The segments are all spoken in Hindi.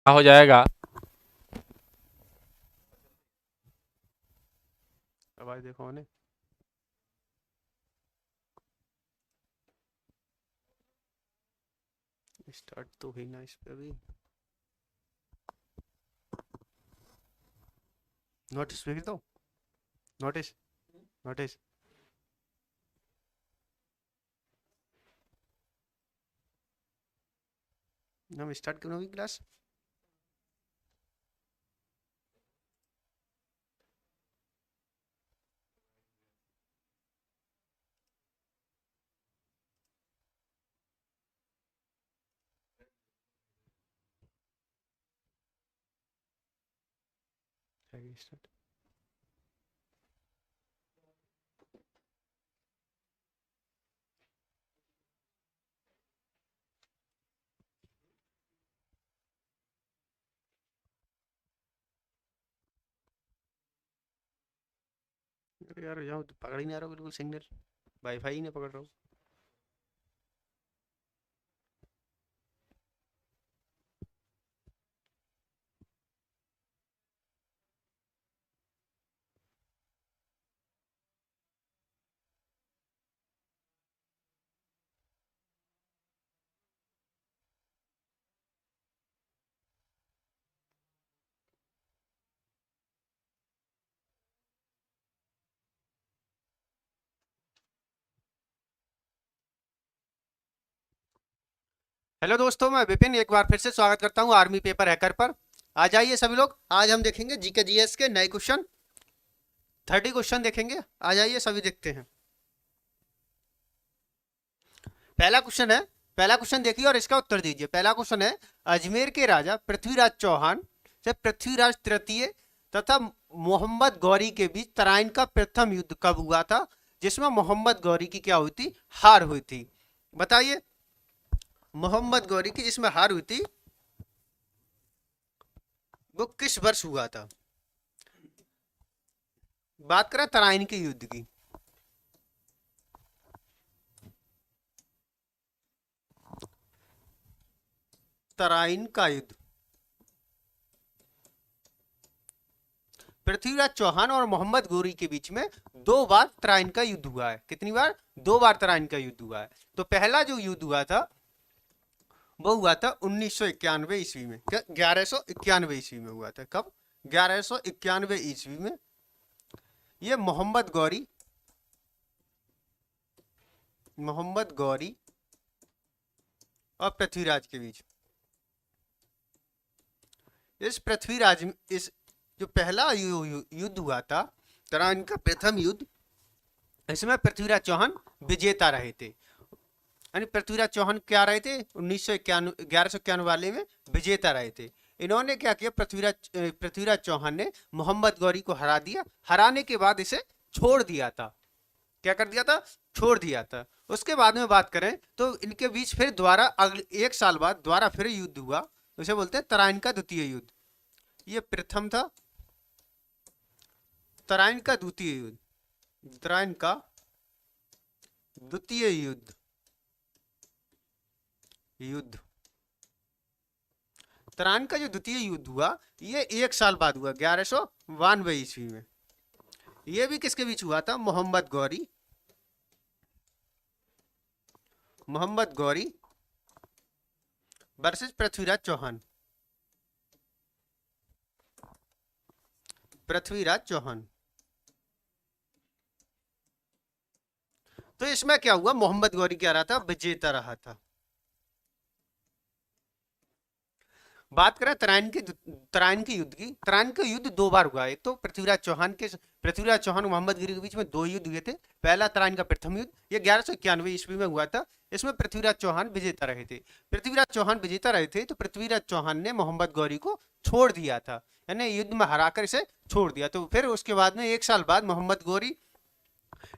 हो जाएगा। आवाज देखो ने स्टार्ट तो हुई ना इस पे अभी। नोटिस भेज दो। Notice notice. हम स्टार्ट क्यों नहीं हुई क्लास? स्टार्ट। अरे यार यहाँ तो पकड़ ही नहीं आ रहा बिल्कुल सिग्नल। वाईफाई ही नहीं पकड़ रहा हूँ। हेलो दोस्तों, मैं विपिन एक बार फिर से स्वागत करता हूँ आर्मी पेपर हैकर पर। आ जाइए सभी लोग, आज हम देखेंगे जीके जीएस के नए क्वेश्चन। 30 क्वेश्चन देखेंगे। आ जाइए सभी देखते हैं। पहला क्वेश्चन है। पहला क्वेश्चन देखिए और इसका उत्तर दीजिए। पहला क्वेश्चन है, अजमेर के राजा पृथ्वीराज चौहान से पृथ्वीराज तृतीय तथा मोहम्मद गौरी के बीच तराइन का प्रथम युद्ध कब हुआ था, जिसमें मोहम्मद गौरी की क्या हुई थी? हार हुई थी। बताइए। मोहम्मद गौरी की जिसमें हार हुई थी वो किस वर्ष हुआ था? बात करें तराइन के युद्ध की। तराइन का युद्ध पृथ्वीराज चौहान और मोहम्मद गौरी के बीच में 2 बार तराइन का युद्ध हुआ है। कितनी बार? 2 बार तराइन का युद्ध हुआ है। तो पहला जो युद्ध हुआ था वो हुआ था 1991 ईस्वी में। क्या 1191 ईस्वी में हुआ था? कब? 1191 ईस्वी में। ये मोहम्मद गौरी और पृथ्वीराज के बीच। इस पृथ्वीराज इस जो पहला युद्ध हुआ था, तराइन का प्रथम युद्ध, इसमें पृथ्वीराज चौहान विजेता रहे थे। यानी पृथ्वीराज चौहान क्या रहे थे? 1191 वाले में विजेता रहे थे। इन्होंने क्या किया? पृथ्वीराज चौहान ने मोहम्मद गौरी को हरा दिया। हराने के बाद इसे छोड़ दिया था। क्या कर दिया था? छोड़ दिया था। उसके बाद में बात करें तो इनके बीच फिर दोबारा अगले 1 साल बाद दोबारा फिर युद्ध हुआ। उसे बोलते हैं तराइन का द्वितीय युद्ध। ये प्रथम था। तराइन का द्वितीय युद्ध। तराइन का द्वितीय युद्ध। युद्ध तराइन का जो द्वितीय युद्ध हुआ ये 1 साल बाद हुआ, 1192 ईस्वी में। ये भी किसके बीच हुआ था? मोहम्मद गौरी वर्सेस पृथ्वीराज चौहान। पृथ्वीराज चौहान। तो इसमें क्या हुआ? मोहम्मद गौरी क्या रहा था? विजेता रहा था। बात करें तराइन के युद्ध की। तराइन का युद्ध 2 बार हुआ। एक तो पृथ्वीराज चौहान और मोहम्मद गौरी के बीच में 2 युद्ध हुए थे। पहला तराइन का प्रथम युद्ध ये 1191 ईस्वी में हुआ था। इसमें पृथ्वीराज चौहान विजेता रहे थे। पृथ्वीराज चौहान विजेता रहे थे तो पृथ्वीराज चौहान ने मोहम्मद गौरी को छोड़ दिया था, यानी युद्ध में हराकर इसे छोड़ दिया। तो फिर उसके बाद में 1 साल बाद मोहम्मद गौरी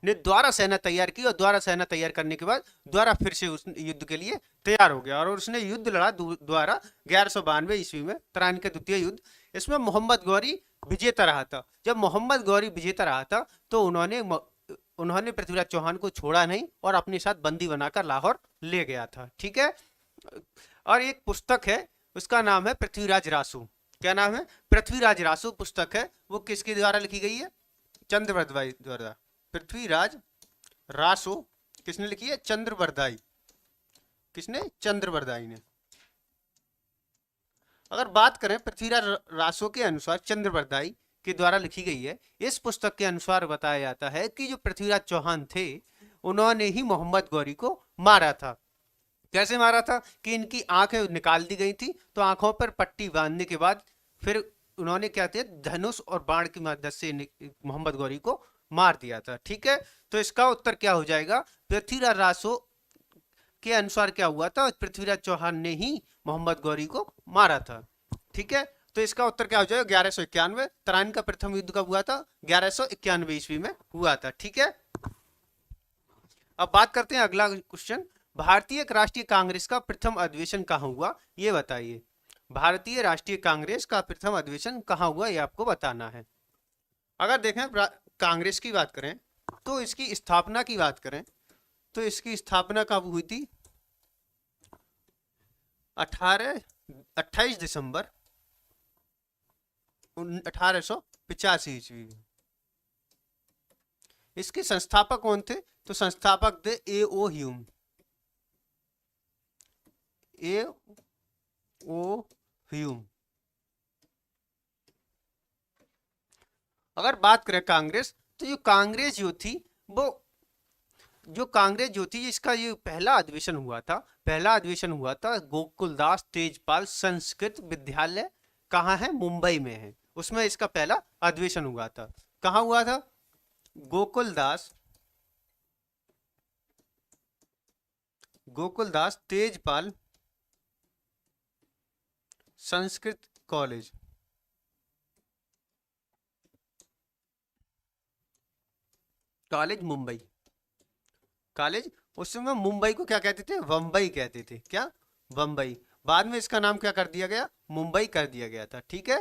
ने द्वारा सेना तैयार की और द्वारा सेना तैयार करने के बाद द्वारा फिर से उस युद्ध के लिए तैयार हो गया और उसने युद्ध लड़ा द्वारा 1192 ईस्वी में, तराइन का द्वितीय युद्ध। इसमें मोहम्मद गौरी विजेता रहा था। जब मोहम्मद गौरी विजेता रहा था तो उन्होंने पृथ्वीराज चौहान को छोड़ा नहीं और अपने साथ बंदी बनाकर लाहौर ले गया था। ठीक है। और एक पुस्तक है उसका नाम है पृथ्वीराज रासो। क्या नाम है? पृथ्वीराज रासो पुस्तक है, वो किसके द्वारा लिखी गई है? चंद्रवरदाई द्वारा। पृथ्वीराज रासो किसने लिखी है? चंद्रवरदाई। किसने? चंद्रवरदाई ने। अगर बात करें पृथ्वीराज रासो के अनुसार चंद्रवरदाई के द्वारा लिखी गई है, इस पुस्तक के अनुसार बताया जाता है कि जो पृथ्वीराज चौहान थे उन्होंने ही मोहम्मद गौरी को मारा था। कैसे मारा था? कि इनकी आंखें निकाल दी गई थी, तो आंखों पर पट्टी बांधने के बाद फिर उन्होंने क्या किया? धनुष और बाण की मदद से मोहम्मद गौरी को मार दिया था। ठीक है, तो इसका उत्तर क्या हो जाएगा? पृथ्वीराज रासो के अनुसार क्या हुआ था? पृथ्वीराज चौहान ने ही मोहम्मद गौरी को मारा था। ठीक है, तो इसका उत्तर क्या हो जाएगा? 1191। तराइन का प्रथम युद्ध कब हुआ था? 1191 ईस्वी में हुआ था। ठीक है, अब बात करते हैं अगला क्वेश्चन। भारतीय राष्ट्रीय कांग्रेस का प्रथम अधिवेशन कहाँ हुआ, ये बताइए। भारतीय राष्ट्रीय कांग्रेस का प्रथम अधिवेशन कहाँ हुआ, ये आपको बताना है। अगर देखें कांग्रेस की बात करें, तो इसकी स्थापना की बात करें तो इसकी स्थापना कब हुई थी? 28 दिसंबर 1885 ईस्वी में। इसके संस्थापक कौन थे? तो संस्थापक थे A.O. ह्यूम। A.O. ह्यूम। अगर बात करें कांग्रेस, तो जो कांग्रेस जो थी वो इसका ये पहला अधिवेशन हुआ था। पहला अधिवेशन हुआ था गोकुलदास तेजपाल संस्कृत विद्यालय, कहाँ है? मुंबई में है। उसमें इसका पहला अधिवेशन हुआ था। कहाँ हुआ था? गोकुलदास तेजपाल संस्कृत कॉलेज, मुंबई। कॉलेज उस समय मुंबई को क्या कहते थे? बम्बई कहते थे। क्या? बम्बई। बाद में इसका नाम क्या कर दिया गया? मुंबई कर दिया गया था। ठीक है,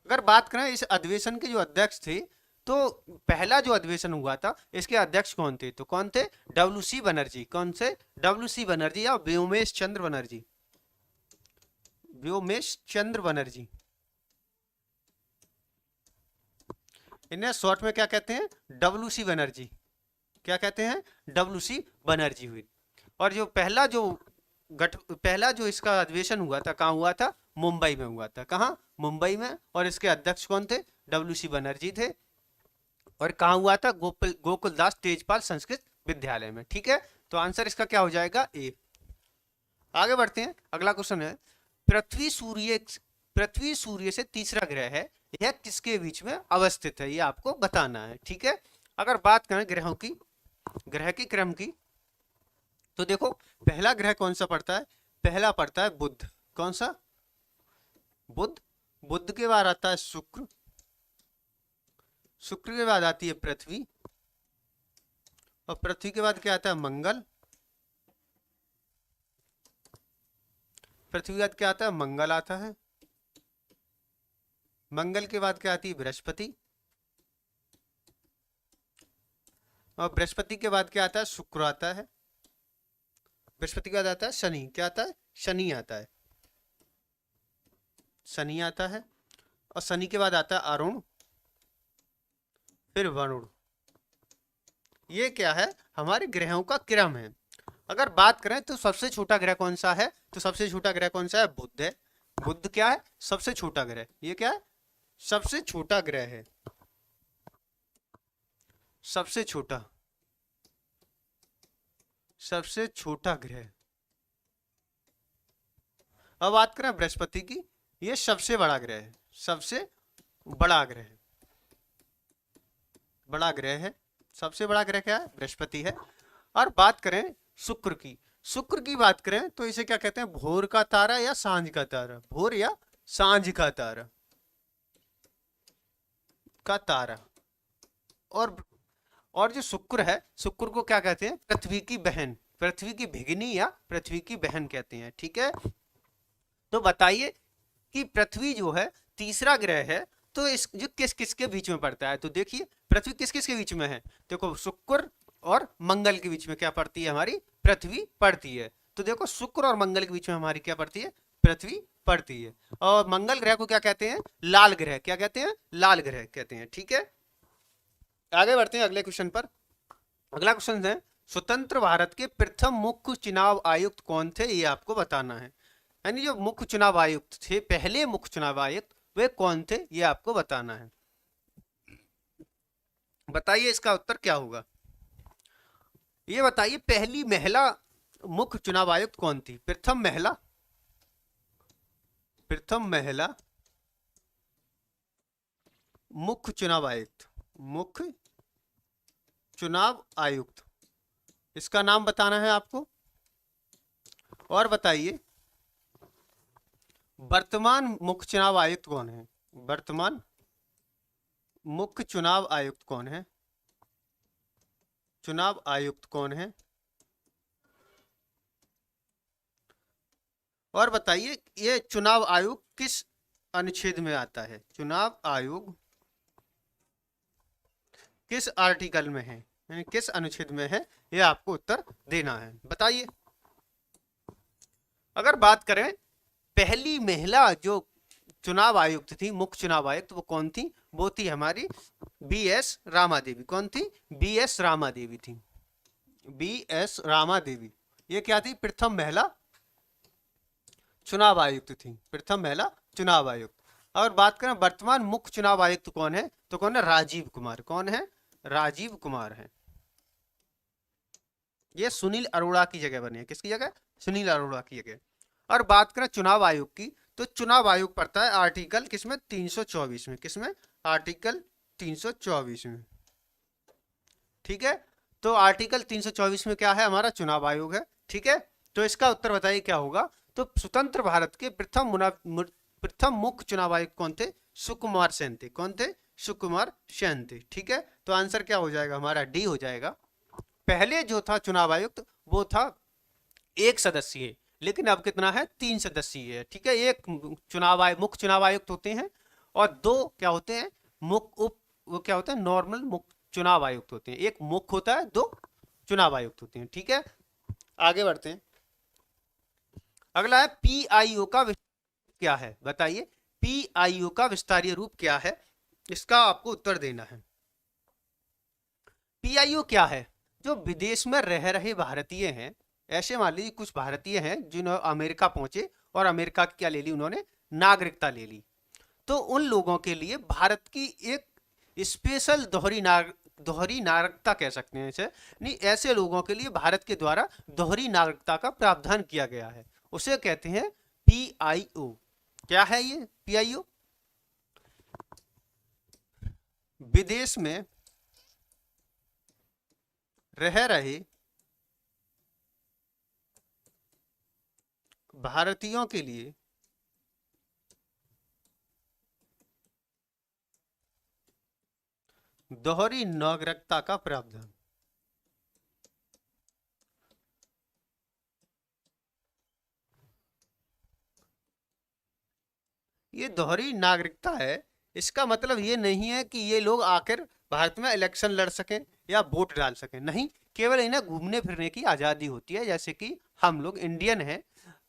अगर बात करें इस अधिवेशन के जो अध्यक्ष थे, तो पहला जो अधिवेशन हुआ था इसके अध्यक्ष कौन थे? तो कौन थे? WC बनर्जी। कौन से? WC बनर्जी या व्योमेश चंद्र बनर्जी। व्योमेश चंद्र बनर्जी। इन्हें शॉर्ट में क्या कहते हैं? WC बनर्जी। क्या कहते हैं? WC बनर्जी हुई। और जो पहला जो इसका अधिवेशन हुआ था, कहाँ हुआ था? मुंबई में हुआ था। कहाँ? मुंबई में। और इसके अध्यक्ष कौन थे? WC बनर्जी थे। और कहाँ हुआ था? गोकुलदास तेजपाल संस्कृत विद्यालय में। ठीक है, तो आंसर इसका क्या हो जाएगा? ए। आगे बढ़ते हैं, अगला क्वेश्चन है, पृथ्वी सूर्य से तीसरा ग्रह है, यह किसके बीच में अवस्थित है, ये आपको बताना है। ठीक है, अगर बात करें ग्रह की क्रम की, तो देखो पहला ग्रह कौन सा पड़ता है? पहला पड़ता है बुध। कौन सा? बुध। बुध के बाद आता है शुक्र। शुक्र के बाद आती है पृथ्वी। और पृथ्वी के बाद क्या आता है? मंगल। पृथ्वी के बाद क्या आता है? मंगल आता है। मंगल के बाद क्या आती है? बृहस्पति। और बृहस्पति के बाद क्या आता है? शुक्र आता है। बृहस्पति के बाद आता है शनि। क्या आता है? शनि आता है। शनि आता है। और शनि के बाद आता है अरुण, फिर वरुण। ये क्या है? हमारे ग्रहों का क्रम है। अगर बात करें तो सबसे छोटा ग्रह कौन सा है? तो सबसे छोटा ग्रह कौन सा है? बुध है। बुध क्या है? सबसे छोटा ग्रह। ये क्या है? सबसे छोटा ग्रह है। सबसे छोटा ग्रह। अब बात करें बृहस्पति की, ये सबसे बड़ा ग्रह है। सबसे बड़ा ग्रह है। बड़ा ग्रह है। सबसे बड़ा ग्रह क्या है? बृहस्पति है। और बात करें शुक्र की, शुक्र की बात करें तो इसे क्या कहते हैं? भोर का तारा या सांझ का तारा। भोर या सांझ का तारा। और जो शुक्र है, शुक्र को क्या कहते हैं? पृथ्वी की बहन, पृथ्वी की भिगनी या पृथ्वी की बहन कहते हैं। ठीक है, तो बताइए कि पृथ्वी जो है तीसरा ग्रह है, तो इस जो किसके बीच में पड़ता है? तो देखिए पृथ्वी किसके बीच में है? देखो शुक्र और मंगल के बीच में क्या पड़ती है? हमारी पृथ्वी पड़ती है। तो देखो शुक्र और मंगल के बीच में हमारी क्या पड़ती है? पृथ्वी पड़ती है। और मंगल ग्रह को क्या कहते हैं? लाल ग्रह। क्या कहते हैं? लाल ग्रह कहते हैं। ठीक है, आगे बढ़ते हैं अगले क्वेश्चन पर। अगला क्वेश्चन है, स्वतंत्र भारत के प्रथम मुख्य चुनाव आयुक्त कौन थे? ये आपको बताना है। यानी जो मुख्य चुनाव आयुक्त थे, पहले मुख्य चुनाव आयुक्त, वे कौन थे? ये आपको बताना है। बताइए इसका उत्तर क्या होगा। ये बताइए पहली महिला मुख्य चुनाव आयुक्त कौन थी? प्रथम महिला मुख्य चुनाव आयुक्त, मुख्य चुनाव आयुक्त, इसका नाम बताना है आपको। और बताइए वर्तमान मुख्य चुनाव आयुक्त कौन है? वर्तमान मुख्य चुनाव आयुक्त कौन है? चुनाव आयुक्त कौन है? और बताइए ये चुनाव आयोग किस अनुच्छेद में आता है? चुनाव आयोग किस आर्टिकल में है, यानी किस अनुच्छेद में है? ये आपको उत्तर देना है। बताइए। अगर बात करें पहली महिला जो चुनाव आयुक्त थी, मुख्य चुनाव आयुक्त, वो कौन थी? वो थी हमारी बी.एस. रामा देवी। कौन थी? बी.एस. रामा देवी थी। बी.एस. रामा देवी ये क्या थी? प्रथम महिला चुनाव आयुक्त थी। प्रथम महिला चुनाव आयुक्त। और बात करें वर्तमान मुख्य चुनाव आयुक्त कौन है, तो कौन है? राजीव कुमार। कौन है? राजीव कुमार है। ये सुनील अरोड़ा की जगह बने। किसकी जगह? सुनील अरोड़ा की जगह। और बात करें चुनाव आयोग की, तो चुनाव आयोग पड़ता है आर्टिकल किसमें? 324 में। किसमें? आर्टिकल 324 में। ठीक है, तो आर्टिकल 324 में क्या है? हमारा चुनाव आयोग है। ठीक है, तो इसका उत्तर बताइए क्या होगा। तो स्वतंत्र भारत के प्रथम मुख्य चुनाव आयुक्त कौन थे? सुकुमार सेन थे। कौन थे? सुकुमार सेन थे। ठीक है, तो आंसर क्या हो जाएगा हमारा? डी हो जाएगा। पहले जो था चुनाव आयुक्त वो था एक सदस्यीय, लेकिन अब कितना है? 3 सदस्यीय है। ठीक है, एक मुख्य चुनाव आयुक्त होते हैं और 2 क्या होते हैं? वो क्या होते हैं? नॉर्मल मुख्य चुनाव आयुक्त होते हैं। एक मुख्य होता है, 2 चुनाव आयुक्त होते हैं। ठीक है, आगे बढ़ते हैं। अगला है पीआईओ का क्या है? बताइए पीआईओ का विस्तारीय रूप क्या है? इसका आपको उत्तर देना है। पीआईओ क्या है? जो विदेश में रह रहे भारतीय हैं, ऐसे मान लीजिए कुछ भारतीय हैं जिन्होंने अमेरिका पहुंचे और अमेरिका की क्या ले ली उन्होंने? नागरिकता ले ली। तो उन लोगों के लिए भारत की एक स्पेशल दोहरी नागरिकता कह सकते हैं इसे, नहीं, ऐसे लोगों के लिए भारत के द्वारा दोहरी नागरिकता का प्रावधान किया गया है, उसे कहते हैं पीआईओ। क्या है ये पीआईओ? विदेश में रह रहे भारतीयों के लिए दोहरी नागरिकता का प्रावधान। ये दोहरी नागरिकता है, इसका मतलब ये नहीं है कि ये लोग आकर भारत में इलेक्शन लड़ सकें या वोट डाल सकें। नहीं, केवल इन्हें घूमने फिरने की आज़ादी होती है। जैसे कि हम लोग इंडियन हैं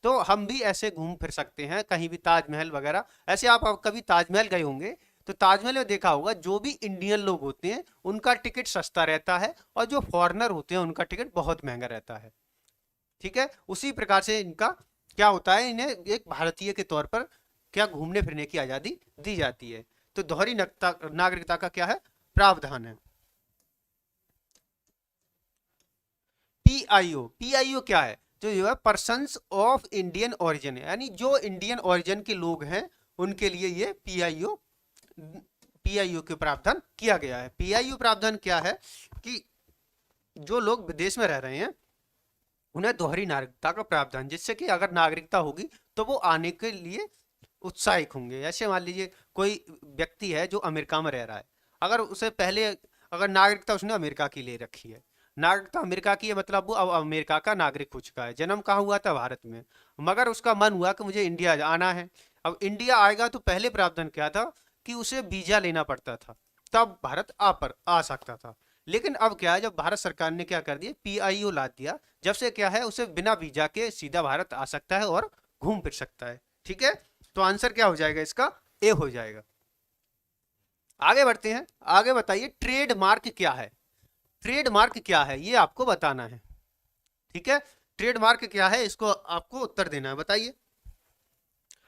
तो हम भी ऐसे घूम फिर सकते हैं कहीं भी, ताजमहल वगैरह। ऐसे आप कभी ताजमहल गए होंगे तो ताजमहल में देखा होगा जो भी इंडियन लोग होते हैं उनका टिकट सस्ता रहता है और जो फॉरेनर होते हैं उनका टिकट बहुत महंगा रहता है। ठीक है, उसी प्रकार से इनका क्या होता है, इन्हें एक भारतीय के तौर पर क्या घूमने फिरने की आज़ादी दी जाती है। तो दोहरी नागरिकता का क्या है? प्रावधान है। पीआईओ क्या है? जो है पर्सन्स ऑफ इंडियन ओरिजिन, यानी जो इंडियन ओरिजिन के लोग हैं उनके लिए ये पीआईओ के प्रावधान किया गया है। पीआईओ प्रावधान क्या है कि जो लोग विदेश में रह रहे हैं उन्हें दोहरी नागरिकता का प्रावधान, जिससे कि अगर नागरिकता होगी तो वो आने के लिए उत्साहित होंगे। ऐसे मान लीजिए कोई व्यक्ति है जो अमेरिका में रह रहा है, अगर उसे पहले अगर नागरिकता उसने अमेरिका की ले रखी है, नागरिकता अमेरिका की है, मतलब वो अब अमेरिका का नागरिक हो चुका है। जन्म कहाँ हुआ था? भारत में, मगर उसका मन हुआ कि मुझे इंडिया आना है। अब इंडिया आएगा तो पहले प्रावधान क्या था कि उसे वीजा लेना पड़ता था, तब भारत आ सकता था। लेकिन अब क्या है, जब भारत सरकार ने क्या कर दिया, पीआईओ ला दिया, जब से क्या है उसे बिना वीजा के सीधा भारत आ सकता है और घूम फिर सकता है। ठीक है, तो आंसर क्या हो जाएगा इसका, ए हो जाएगा। आगे बढ़ते हैं, आगे बताइए ट्रेडमार्क क्या है। ट्रेडमार्क क्या है ये आपको बताना है। ठीक है, ट्रेडमार्क क्या है इसको आपको उत्तर देना है, बताइए।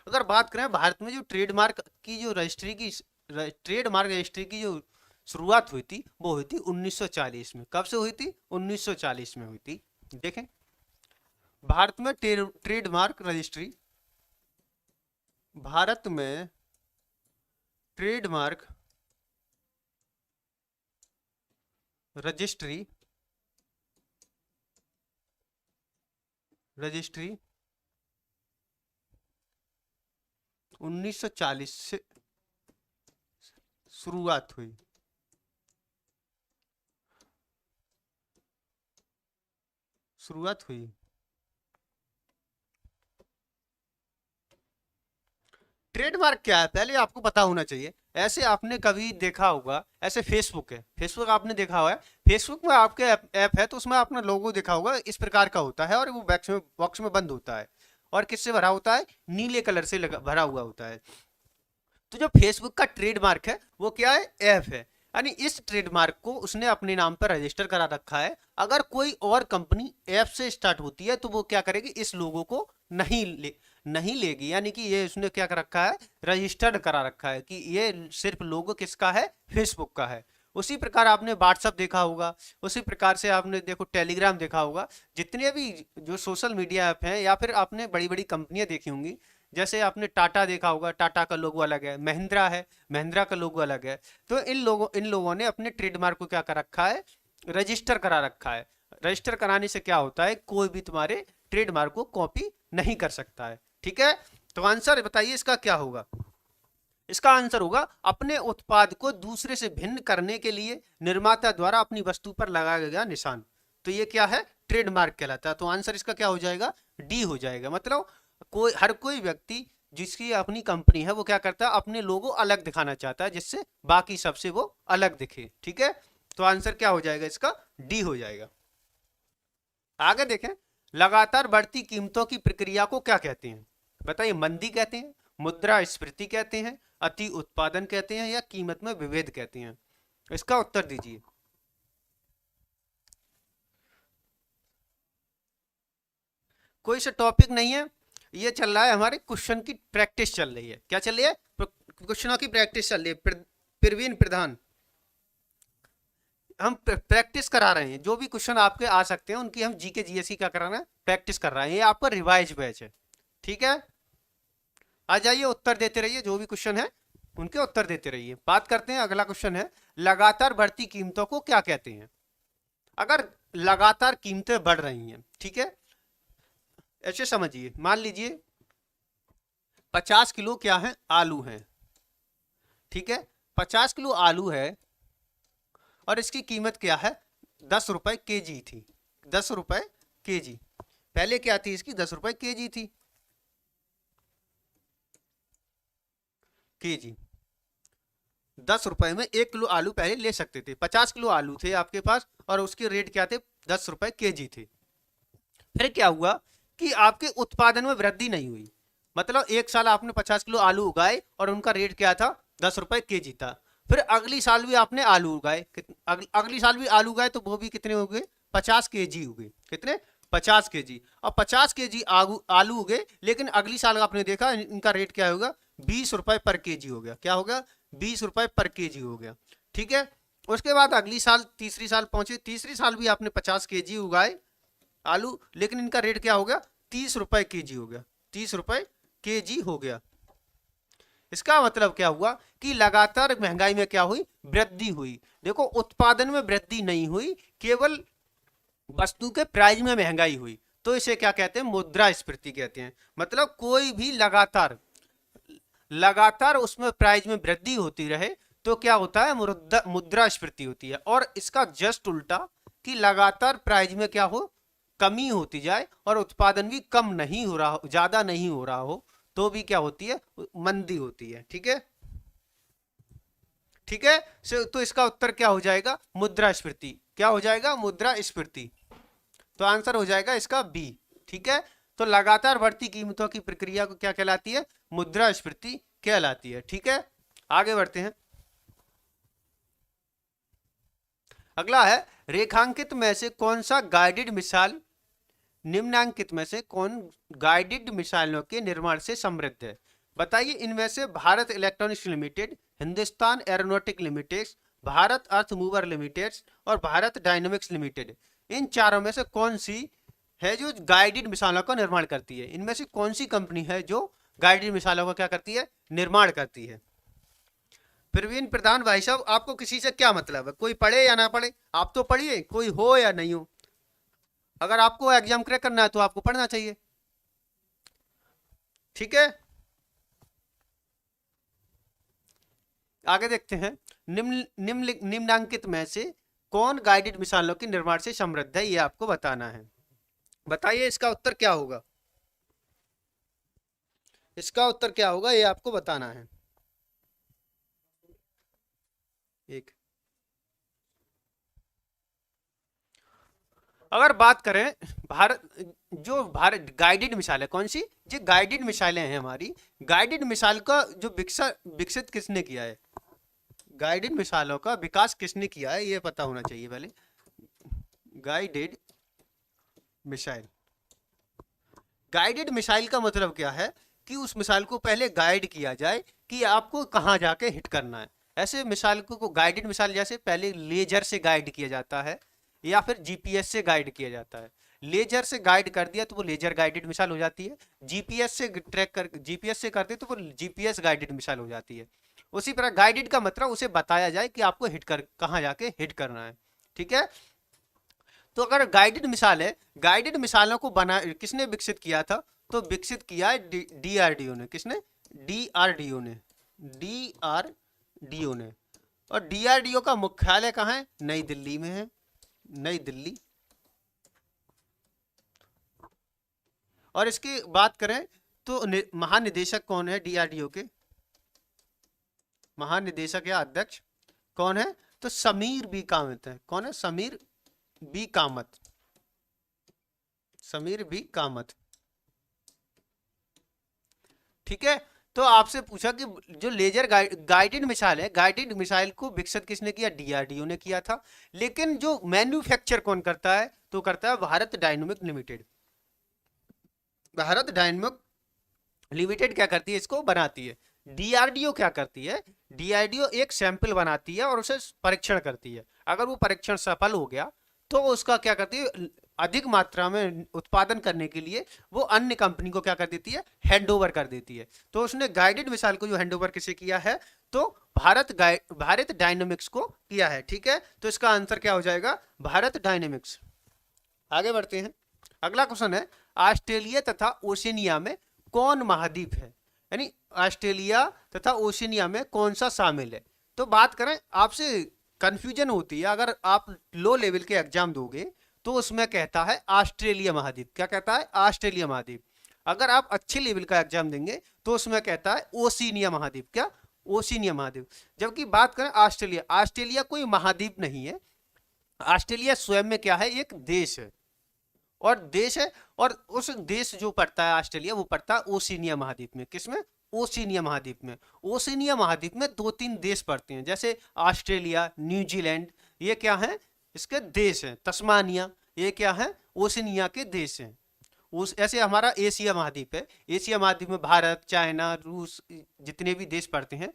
अगर बात करें भारत में जो ट्रेडमार्क की जो रजिस्ट्री की ट्रेडमार्क रजिस्ट्री की जो शुरुआत हुई थी वो हुई थी 1940 में। कब से हुई थी, 1940 में हुई थी। देखें, भारत में ट्रेडमार्क रजिस्ट्री, भारत में ट्रेडमार्क रजिस्ट्री रजिस्ट्री 1940 से शुरुआत हुई। शुरुआत हुई ट्रेडमार्क क्या है पहले आपको पता होना चाहिए। ऐसे आपने कभी देखा होगा, ऐसे फेसबुक है, फेसबुक आपने देखा हुआ है, फेसबुक में आपके ऐप है तो उसमें आपने लोगो देखा होगा, इस प्रकार का होता है और वो बॉक्स में बंद होता है और किससे भरा होता है, नीले कलर से भरा हुआ होता है। तो जो फेसबुक का ट्रेडमार्क है वो क्या है, ऐप है, यानी इस ट्रेडमार्क को उसने अपने नाम पर रजिस्टर करा रखा है। अगर कोई और कंपनी ऐप से स्टार्ट होती है तो वो क्या करेगी, इस लोगो को नहीं लेगी, यानी कि ये उसने क्या कर रखा है, रजिस्टर्ड करा रखा है कि ये सिर्फ लोगो किसका है, फेसबुक का है। उसी प्रकार आपने व्हाट्सअप देखा होगा, उसी प्रकार से आपने देखो टेलीग्राम देखा होगा, जितने भी जो सोशल मीडिया ऐप हैं या फिर आपने बड़ी बड़ी कंपनियां देखी होंगी, जैसे आपने टाटा देखा होगा, टाटा का लोगो अलग है, महिंद्रा है, महिंद्रा का लोगो अलग है। तो इन लोगों ने अपने ट्रेडमार्क को क्या कर रखा है, रजिस्टर करा रखा है। रजिस्टर कराने से क्या होता है, कोई भी तुम्हारे ट्रेडमार्क को कॉपी नहीं कर सकता है। ठीक है, तो आंसर बताइए इसका क्या होगा। इसका आंसर होगा अपने उत्पाद को दूसरे से भिन्न करने के लिए निर्माता द्वारा अपनी वस्तु पर लगाया गया निशान। तो ये क्या है, ट्रेडमार्क कहलाता है। तो आंसर इसका क्या हो जाएगा, डी हो जाएगा। मतलब हर कोई व्यक्ति जिसकी अपनी कंपनी है वो क्या करता है, अपने लोगो अलग दिखाना चाहता है जिससे बाकी सबसे वो अलग दिखे। ठीक है, तो आंसर क्या हो जाएगा इसका, डी हो जाएगा। आगे देखें, लगातार बढ़ती कीमतों की प्रक्रिया को क्या कहते हैं, बताइए। मंदी कहते हैं, मुद्रास्फीति कहते हैं, अति उत्पादन कहते हैं, या कीमत में विभेद कहते हैं। इसका उत्तर दीजिए। कोई सा टॉपिक नहीं है, ये चल रहा है हमारे क्वेश्चन की प्रैक्टिस चल रही है। क्या चल रही है, क्वेश्चनों की प्रैक्टिस चल रही है। प्रवीण प्रधान, हम प्रैक्टिस करा रहे हैं, जो भी क्वेश्चन आपके आ सकते हैं उनकी हम जीके जीएस की क्या करा रहे हैं, प्रैक्टिस कर रहे हैं। ये आपका रिवाइज बैच है। ठीक है, आ जाइए, उत्तर देते रहिए, जो भी क्वेश्चन है उनके उत्तर देते रहिए। बात करते हैं, अगला क्वेश्चन है, लगातार बढ़ती कीमतों को क्या कहते हैं। अगर लगातार कीमतें बढ़ रही हैं, ठीक है, ऐसे समझिए, मान लीजिए 50 किलो क्या है, आलू है। ठीक है, 50 किलो आलू है और इसकी कीमत क्या है, 10 रुपए केजी थी। 10 रुपए केजी, पहले क्या थी इसकी, 10 रुपए केजी थी, केजी। 10 रुपए में 1 किलो आलू पहले ले सकते थे। 50 किलो आलू थे आपके पास और उसके रेट क्या थे, 10 रुपए केजी थे। फिर क्या हुआ कि आपके उत्पादन में वृद्धि नहीं हुई, मतलब एक साल आपने 50 किलो आलू उगाए और उनका रेट क्या था, 10 रुपए केजी था। फिर अगली साल भी आपने आलू उगाए, अगली साल भी आलू उगाए, तो वो भी कितने हो गए, 50 केजी हो गए। कितने, 50 केजी। और 50 केजी आलू उगे, लेकिन अगली साल आपने देखा इनका रेट क्या होगा, 20 रुपए पर केजी हो गया। क्या हो गया, 20 रुपए पर केजी हो गया। ठीक है, उसके बाद अगली साल, तीसरी साल पहुंचे, तीसरी साल भी आपने 50 केजी उगाए आलू, लेकिन इनका रेट क्या हो गया, 30 रुपए केजी हो गया। 30 रुपए केजी हो गया। इसका मतलब क्या हुआ कि लगातार महंगाई में क्या हुई, वृद्धि हुई। देखो, उत्पादन में वृद्धि नहीं हुई, केवल वस्तु के प्राइस में महंगाई हुई। तो इसे क्या कहते हैं, मुद्रास्फीति कहते हैं। मतलब कोई भी लगातार उसमें प्राइस में वृद्धि होती रहे तो क्या होता है, मुद्रास्फीति होती है। और इसका जस्ट उल्टा, कि लगातार प्राइस में क्या हो, कमी होती जाए और उत्पादन भी कम नहीं हो रहा हो, ज्यादा नहीं हो रहा हो, तो भी क्या होती है, मंदी होती है। ठीक है, ठीक है, तो इसका उत्तर क्या हो जाएगा, मुद्रास्फीति। क्या हो जाएगा, मुद्रास्फीति। तो आंसर हो जाएगा इसका बी। ठीक है, तो लगातार बढ़ती कीमतों की प्रक्रिया को क्या कहलाती है? मुद्रास्फीति कहलाती है। ठीक है, आगे बढ़ते हैं। अगला है, रेखांकित में से कौन सा गाइडेड मिसाल निम्नांकित में से कौन गाइडेड मिसाइलों के निर्माण से समृद्ध है? बताइए, इनमें से Bharat Electronics Limited, Hindustan Aeronautic Limited, Bharat Earth Mover Limited और भारत डायनामिक्स लिमिटेड, इन चारों में से कौन सी है जो गाइडेड मिसाइलों का निर्माण करती है? इनमें से कौन सी कंपनी है जो गाइडेड मिसाइलों का क्या करती है? निर्माण करती है। प्रवीण प्रधान भाई साहब, आपको किसी से क्या मतलब है? कोई पढ़े या ना पढ़े, आप तो पढ़िए, कोई हो या नहीं हो। अगर आपको एग्जाम क्रैक करना है तो आपको पढ़ना चाहिए। ठीक है, आगे देखते हैं। निम्नांकित में से कौन गाइडेड मिसाइलों के निर्माण से समृद्ध है, ये आपको बताना है। बताइए इसका उत्तर क्या होगा? इसका उत्तर क्या होगा ये आपको बताना है। एक, अगर बात करें भारत गाइडेड मिसाइल है, कौन सी? जो गाइडेड मिसाइलें हैं हमारी, गाइडेड मिसाइल का जो विकसित किसने किया है? गाइडेड मिसाइलों का विकास किसने किया है, ये पता होना चाहिए पहले। गाइडेड मिसाइल, गाइडेड मिसाइल का मतलब क्या है कि उस मिसाइल को पहले गाइड किया जाए कि आपको कहां जाके हिट करना है। ऐसे मिसाइल को गाइडेड मिसाइल जैसे पहले लेजर से गाइड किया जाता है या फिर जीपीएस से गाइड किया जाता है। लेजर से गाइड कर दिया तो वो लेजर गाइडेड मिसाइल हो जाती है, जीपीएस से करते तो वो जीपीएस गाइडेड मिसाइल हो जाती है। उसी तरह गाइडेड का मतलब उसे बताया जाए कि आपको कहां जाके हिट करना है। ठीक है, तो अगर गाइडेड मिसाइल है, गाइडेड मिसाइलों को किसने विकसित किया था? तो विकसित किया है डीआरडीओ ने। किसने? डीआरडीओ ने। डीआरडीओ ने। और डीआरडीओ का मुख्यालय कहाँ है? नई दिल्ली में है, नई दिल्ली। और इसकी बात करें तो महानिदेशक कौन है डीआरडीओ के? महानिदेशक या अध्यक्ष कौन है? तो समीर बी कामत है। कौन है? समीर बी कामत। समीर बी कामत। ठीक है, तो आपसे पूछा कि जो लेजर गाइडेड मिसाइल है, गाइडेड मिसाइल को विकसित किसने किया? डीआरडीओ ने किया था। लेकिन जो मैन्युफैक्चर कौन करता है? तो करता है Bharat dynamic limited. Bharat dynamic limited क्या करती है? इसको बनाती है। डीआरडीओ क्या करती है? डीआरडीओ एक सैंपल बनाती है और उसे परीक्षण करती है। अगर वो परीक्षण सफल हो गया तो उसका क्या करती है? अधिक मात्रा में उत्पादन करने के लिए वो अन्य कंपनी को क्या कर देती है? हैंडओवर कर देती है। तो उसने गाइडेड मिसाइल को जो हैंडओवर किसे किया है? तो भारत डायनामिक्स को किया है। ठीक है, तो इसका आंसर क्या हो जाएगा? भारत डायनामिक्स। आगे बढ़ते हैं। अगला क्वेश्चन है, ऑस्ट्रेलिया तथा ओशिनिया में कौन महाद्वीप है? यानी ऑस्ट्रेलिया तथा ओशिनिया में कौन सा शामिल है? तो बात करें, आपसे कंफ्यूजन होती है अगर आप लो लेवल के एग्जाम दोगे तो उसमें कहता है ऑस्ट्रेलिया महाद्वीप। क्या कहता है? ऑस्ट्रेलिया महाद्वीप। अगर आप अच्छे लेवल का एग्जाम देंगे तो उसमें कहता है ओशिनिया महाद्वीप। क्या? ओशिनिया महाद्वीप। जबकि बात करें ऑस्ट्रेलिया, ऑस्ट्रेलिया कोई महाद्वीप नहीं है। ऑस्ट्रेलिया स्वयं में क्या है? एक देश है। और उस देश जो पड़ता है ऑस्ट्रेलिया, वो पड़ता है ओशिनिया महाद्वीप में। किसमें? ओशिनिया महाद्वीप में। ओशिनिया महाद्वीप में 2-3 देश पड़ते हैं, जैसे ऑस्ट्रेलिया, न्यूजीलैंड, ये क्या है? इसके देश हैं। तस्मानिया, ये क्या है? ओशिनिया के देश हैं। ऐसे हमारा एशिया महाद्वीप है। एशिया महाद्वीप में भारत, चाइना, रूस, जितने भी देश पड़ते हैं।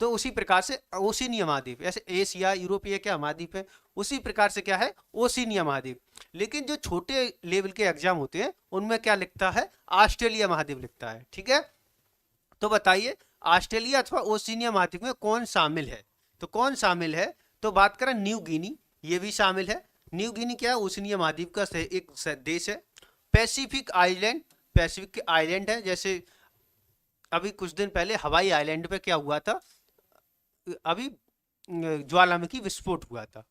तो उसी प्रकार से ओशिनिया महाद्वीप, ऐसे एशिया, यूरोप, ये क्या महाद्वीप है? उसी प्रकार से क्या है? ओशिनिया महाद्वीप। लेकिन जो छोटे लेवल के एग्जाम होते हैं उनमें क्या लिखता है? ऑस्ट्रेलिया महाद्वीप लिखता है। ठीक है, तो बताइए ऑस्ट्रेलिया अथवा ओशिनिया महाद्वीप में कौन शामिल है? तो कौन शामिल है? तो बात करें न्यू गिनी, ये भी शामिल है। न्यू गिनी क्या है? ओशिनिया महाद्वीप का एक देश है। पैसिफिक आइलैंड, पैसिफिक के आइलैंड है। जैसे अभी कुछ दिन पहले हवाई आइलैंड पे क्या हुआ था? अभी ज्वालामुखी विस्फोट हुआ था।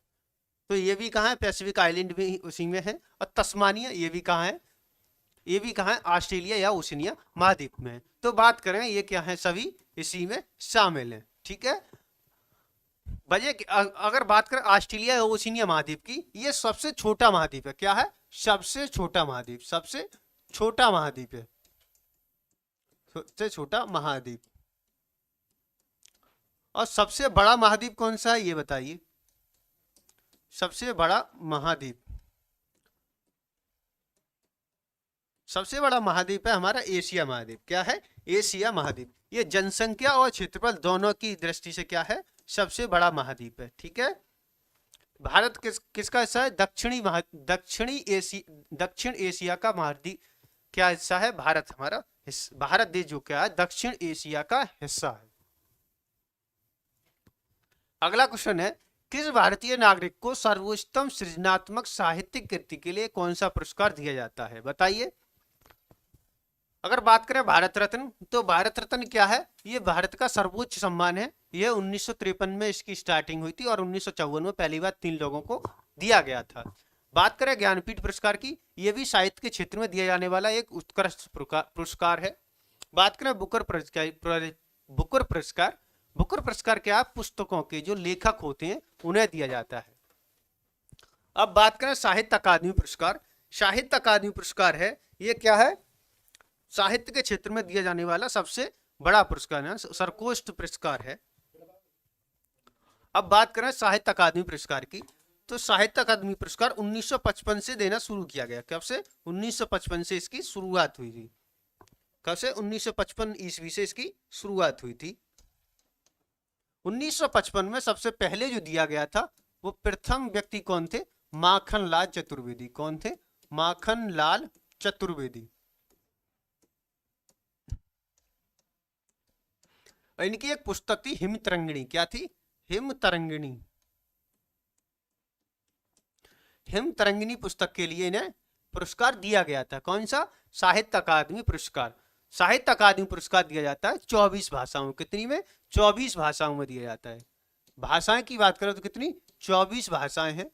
तो ये भी कहाँ है? पैसिफिक आइलैंड भी उसी में है। और तस्मानिया, ये भी कहाँ है? ये भी कहाँ है? ऑस्ट्रेलिया या ओशिनिया महाद्वीप में है। तो बात करें ये क्या है? सभी इसी में शामिल है। ठीक है, वजह अगर बात करें ऑस्ट्रेलिया या ओशिनिया महाद्वीप की, ये सबसे छोटा महाद्वीप है। क्या है? सबसे छोटा महाद्वीप, सबसे छोटा महाद्वीप है, सबसे छोटा महाद्वीप। और सबसे बड़ा महाद्वीप कौन सा है ये बताइए, सबसे बड़ा महाद्वीप, सबसे बड़ा महाद्वीप है हमारा एशिया महाद्वीप। क्या है? एशिया महाद्वीप। ये जनसंख्या और क्षेत्रफल दोनों की दृष्टि से क्या है? सबसे बड़ा महाद्वीप है। ठीक है। भारत किसका हिस्सा है? दक्षिण एशिया का महाद्वीप क्या हिस्सा है? भारत हमारा भारत देश जो क्या है दक्षिण एशिया का हिस्सा है। अगला क्वेश्चन है, किस भारतीय नागरिक को सर्वोत्तम सृजनात्मक साहित्यिक कृति के लिए कौन सा पुरस्कार दिया जाता है? बताइए। अगर बात करें भारत रत्न, तो भारत रत्न क्या है? ये भारत का सर्वोच्च सम्मान है। यह 1953 में इसकी स्टार्टिंग हुई थी और 1954 में पहली बार 3 लोगों को दिया गया था। बात करें ज्ञानपीठ पुरस्कार की, यह भी साहित्य के क्षेत्र में दिया जाने वाला एक उत्कृष्ट पुरस्कार है। बात करें बुकर पुरस्कार, बुकर पुरस्कार क्या है? पुस्तकों के जो लेखक होते हैं उन्हें दिया जाता है। अब बात करें साहित्य अकादमी पुरस्कार, साहित्य अकादमी पुरस्कार है, ये क्या है? साहित्य के क्षेत्र में दिया जाने वाला सबसे बड़ा पुरस्कार है, सर्वोच्च पुरस्कार है। अब बात करें साहित्य अकादमी पुरस्कार की, तो साहित्य अकादमी पुरस्कार 1955 से देना शुरू किया गया। कब से? 1955 से इसकी शुरुआत हुई थी। कब से? 1955 ईस्वी से इसकी शुरुआत हुई थी। 1955 में सबसे पहले जो दिया गया था वो प्रथम व्यक्ति कौन थे? माखनलाल चतुर्वेदी। कौन थे? माखनलाल चतुर्वेदी। इनकी एक पुस्तक थी हिमतरंगिणी। क्या थी? हिमतरंगिणी। हिमतरंगिणी पुस्तक के लिए इन्हें पुरस्कार दिया गया था। कौन सा? साहित्य अकादमी पुरस्कार। साहित्य अकादमी पुरस्कार दिया जाता है 24 भाषाओं में। कितनी में? 24 भाषाओं में दिया जाता है। भाषाएं की बात करें तो कितनी? 24 भाषाएं हैं।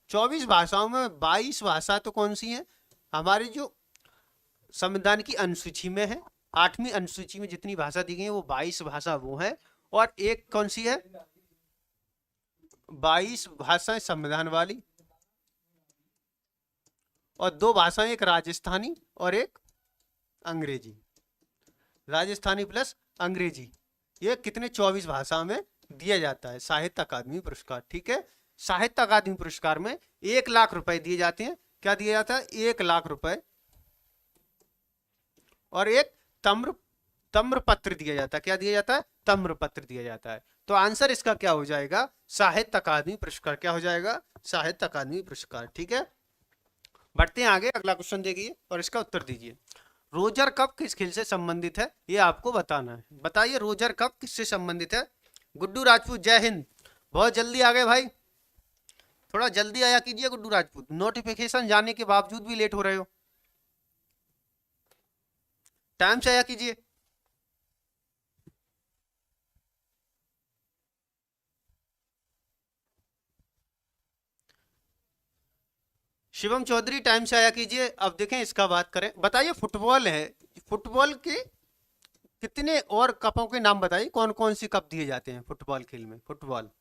24 भाषाओं में 22 भाषा तो कौन सी हैं? हमारी जो संविधान की अनुसूची में है, 8वीं अनुसूची में जितनी भाषा दी गई है वो 22 भाषा वो है। और एक कौन सी है? 22 भाषाएं संविधान वाली, और 2 भाषाएं, एक राजस्थानी और एक अंग्रेजी। राजस्थानी प्लस अंग्रेजी, ये कितने? 24 भाषा में दिया जाता है साहित्य अकादमी पुरस्कार। ठीक है। साहित्य अकादमी पुरस्कार में 1 लाख रुपए दिए जाते हैं। क्या दिया जाता है? 1 लाख रुपए। और एक तम्र पत्र दिया जाता है। क्या दिया जाता है? तम्र पत्र दिया जाता है। तो आंसर इसका क्या हो जाएगा? साहित्य अकादमी पुरस्कार। क्या हो जाएगा? साहित्य अकादमी पुरस्कार। ठीक है। बढ़ते हैं आगे। अगला क्वेश्चन देखिए और इसका उत्तर दीजिए। रोजर कप किस खेल से संबंधित है? ये आपको बताना है। बताइए रोजर कप किससे संबंधित है? गुड्डू राजपूत, जय हिंद। बहुत जल्दी आ गए भाई, थोड़ा जल्दी आया कीजिए गुड्डू राजपूत। नोटिफिकेशन जाने के बावजूद भी लेट हो रहे हो, टाइम से आया कीजिए। शिवम चौधरी टाइम से आया कीजिए। अब देखें इसका बात करें। बताइए फुटबॉल है, फुटबॉल के कितने और कपों के नाम बताइए। कौन कौन सी कप दिए जाते हैं फुटबॉल खेल में? फुटबॉल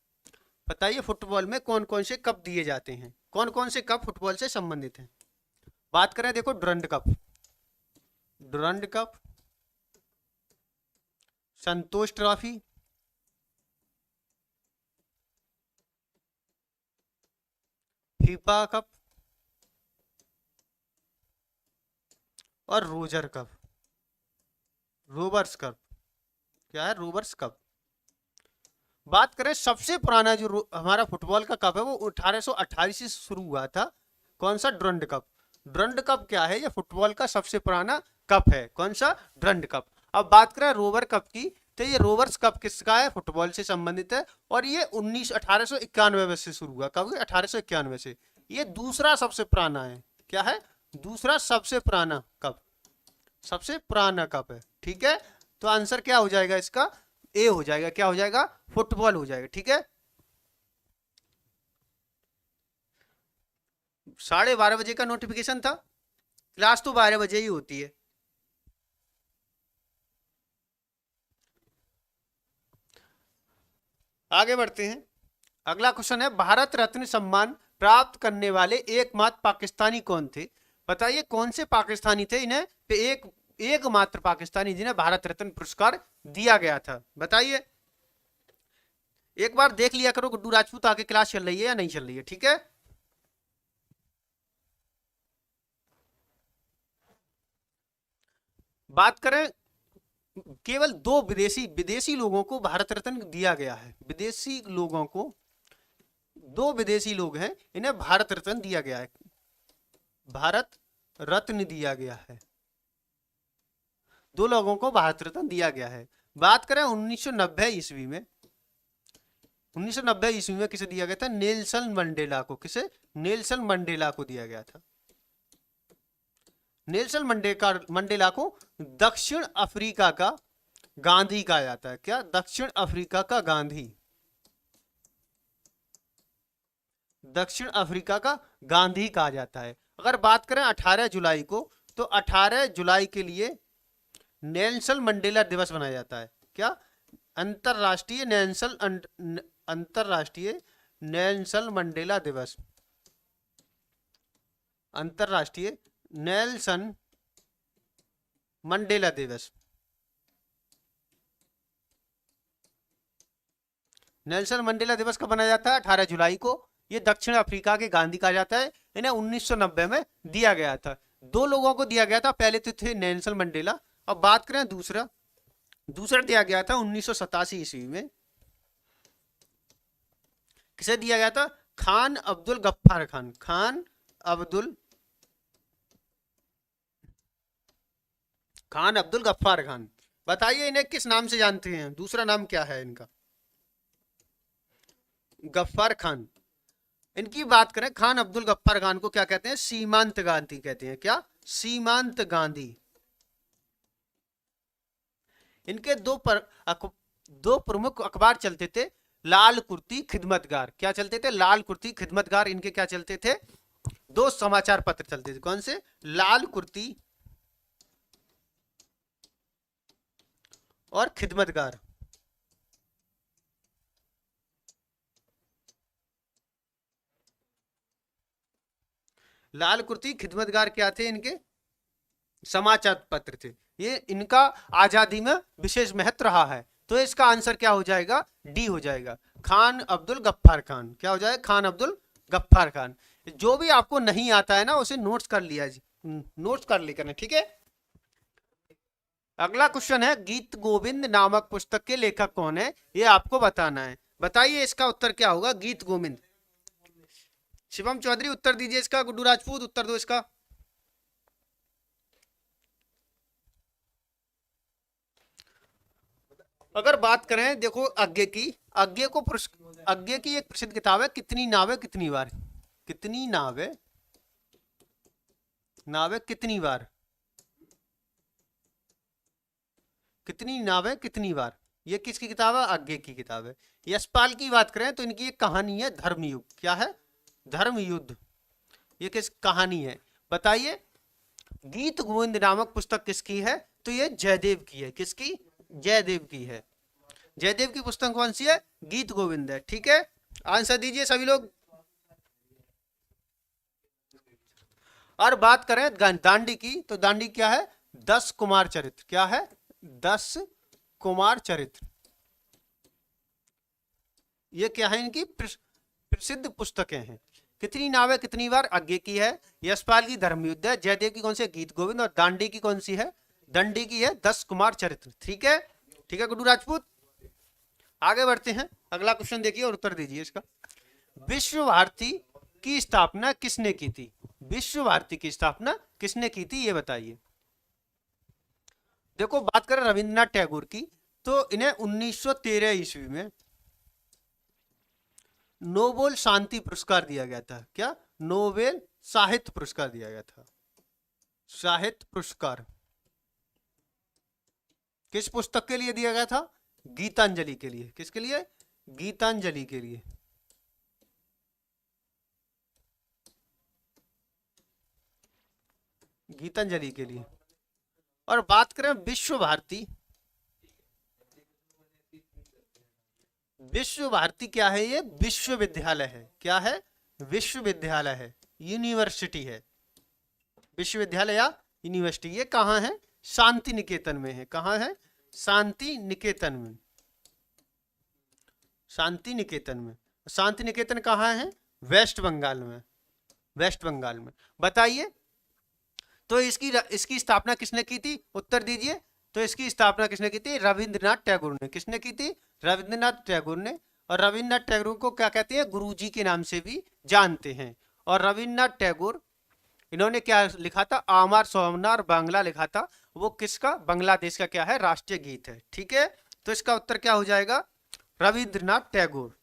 बताइए, फुटबॉल में कौन कौन से कप दिए जाते हैं? कौन कौन से कप फुटबॉल से संबंधित हैं? बात करें, देखो डुरंड कप, डुरंड कप, संतोष ट्रॉफी, फीफा कप और रोजर कप, रोबर्स कप। क्या है? Robbers cup. बात करें सबसे पुराना जो हमारा फुटबॉल का कप है वो 1828 से शुरू हुआ था। कौन सा? Durand cup. डुरंड कप क्या है? ये फुटबॉल का सबसे पुराना कप है। कौन सा? Durand cup. अब बात करें रोवर कप की, तो ये रोवर्स कप किसका है? फुटबॉल से संबंधित है और ये 1891 से शुरू हुआ। कब? 1891 से। ये दूसरा सबसे पुराना है। क्या है? दूसरा सबसे पुराना कप, सबसे पुराना कप है। ठीक है। तो आंसर क्या हो जाएगा इसका? ए हो जाएगा। क्या हो जाएगा? फुटबॉल हो जाएगा। ठीक है। 12:30 बजे का नोटिफिकेशन था। क्लास तो 12 बजे ही होती है। आगे बढ़ते हैं। अगला क्वेश्चन है, भारत रत्न सम्मान प्राप्त करने वाले एकमात्र पाकिस्तानी कौन थे? बताइए कौन से पाकिस्तानी थे इन्हें एकमात्र पाकिस्तानी जिन्हें भारत रत्न पुरस्कार दिया गया था, बताइए। एक बार देख लिया करो गुड्डू राजपूत आगे क्लास चल रही है या नहीं चल रही है, ठीक है। बात करें, केवल दो विदेशी विदेशी लोगों को भारत रत्न दिया गया है, विदेशी लोगों को, दो विदेशी लोग हैं इन्हें भारत रत्न दिया गया है, भारत रत्न दिया गया है, दो लोगों को भारत रत्न दिया गया है। बात करें 1990 ईस्वी में, 1990 ईस्वी में किसे दिया गया था? नेल्सन मंडेला को। किसे? नेल्सन मंडेला को दिया गया था। नेल्सन मंडेला को दक्षिण अफ्रीका का गांधी कहा जाता है। क्या? दक्षिण अफ्रीका का गांधी, दक्षिण अफ्रीका का गांधी कहा जाता है। अगर बात करें 18 जुलाई को, तो 18 जुलाई के लिए नेल्सन मंडेला दिवस मनाया जाता है। क्या? अंतरराष्ट्रीय नेल्सन मंडेला दिवस, अंतरराष्ट्रीय नेल्सन मंडेला दिवस। नेल्सन मंडेला दिवस कब मनाया जाता है? 18 जुलाई को। ये दक्षिण अफ्रीका के गांधी कहा जाता है। इन्हें 1990 में दिया गया था। दो लोगों को दिया गया था, पहले तो थे नेल्सन मंडेला। अब बात करें दूसरा दिया गया था 1987 ईस्वी में। किसे दिया गया था? खान अब्दुल गफ्फार खान, खान अब्दुल गफ्फार खान। बताइए इन्हें किस नाम से जानते हैं? दूसरा नाम क्या है इनका? गफ्फार खान। इनकी बात करें, खान अब्दुल गफ्फार खान को क्या कहते हैं? सीमांत गांधी कहते हैं। क्या? सीमांत गांधी। इनके दो प्रमुख अखबार चलते थे, लाल कुर्ती खिदमतगार। क्या चलते थे? लाल कुर्ती खिदमतगार। इनके क्या चलते थे? दो समाचार पत्र चलते थे। कौन से? लाल कुर्ती और खिदमतगार। लाल कुर्ती खिदमतगार क्या थे? इनके समाचार पत्र थे। ये इनका आजादी में विशेष महत्व रहा है। तो इसका आंसर क्या हो जाएगा? डी हो जाएगा, खान अब्दुल गफ्फार खान। क्या हो जाएगा? खान अब्दुल गफ्फार खान। जो भी आपको नहीं आता है ना, उसे नोट्स कर लिया जी, नोट्स कर लेकर, ठीक है। अगला क्वेश्चन है, गीत गोविंद नामक पुस्तक के लेखक कौन है? ये आपको बताना है। बताइए इसका उत्तर क्या होगा? गीत गोविंद। शिवम चौधरी उत्तर दीजिए इसका। गुड्डू राजपूत उत्तर दो इसका। अगर बात करें, देखो आज्ञे की एक प्रसिद्ध किताब है, कितनी नावें कितनी बार। कितनी नावें कितनी बार, कितनी नावें कितनी बार। ये किसकी किताब है? आज्ञे की किताब है। यशपाल की बात करें तो इनकी एक कहानी है, धर्मयुद्ध। क्या है? धर्मयुद्ध। ये किस कहानी है? बताइए। गीत गोविंद नामक पुस्तक किसकी है? तो ये जयदेव की है। किसकी? जयदेव की है। जयदेव की पुस्तक कौन सी है? गीत गोविंद है। ठीक है, आंसर दीजिए सभी लोग। और बात करें दांडी की, तो दांडी क्या है? 10 कुमार चरित्र। क्या है? 10 कुमार चरित्र। ये क्या है? इनकी प्रसिद्ध पुस्तकें हैं। कितनी नावें कितनी बार, आज्ञे की है। यशपाल की धर्मयुद्ध है। जयदेव की कौन सी है? गीत गोविंद। और दांडी की कौन सी है? दंडी की है 10 कुमार चरित्र। ठीक है, ठीक है गुड्डू राजपूत। आगे बढ़ते हैं, अगला क्वेश्चन देखिए और उत्तर दीजिए इसका। विश्व भारती की स्थापना किसने की थी? विश्व भारती की स्थापना किसने की थी, ये बताइए। देखो, बात करें रविंद्रनाथ टैगोर की, तो इन्हें 1913 ईस्वी में नोबेल शांति पुरस्कार दिया गया था। क्या? नोबेल साहित्य पुरस्कार दिया गया था। साहित्य पुरस्कार किस पुस्तक के लिए दिया गया था? गीतांजलि के लिए। किसके लिए? गीतांजलि के लिए। गीतांजलि के लिए। और बात करें विश्व भारती, विश्व भारती क्या है? ये विश्वविद्यालय है। क्या है? विश्वविद्यालय है, यूनिवर्सिटी है। विश्वविद्यालय या यूनिवर्सिटी। ये कहाँ है? शांति निकेतन में है। कहाँ है? शांति निकेतन में। शांति निकेतन में। शांति निकेतन कहाँ है? वेस्ट बंगाल में। वेस्ट बंगाल में। बताइए तो इसकी स्थापना किसने की थी? उत्तर दीजिए। तो इसकी स्थापना किसने की थी? रविंद्रनाथ टैगोर ने। किसने की थी? रविंद्रनाथ टैगोर ने। और रविंद्रनाथ टैगोर को क्या कहते हैं? गुरुजी के नाम से भी जानते हैं। और रविंद्रनाथ टैगोर इन्होंने क्या लिखा था? आमार सोमनार बांग्ला लिखा था। वो किसका? बांग्लादेश का क्या है? राष्ट्रीय गीत है। ठीक है, तो इसका उत्तर क्या हो जाएगा? रविंद्रनाथ टैगोर।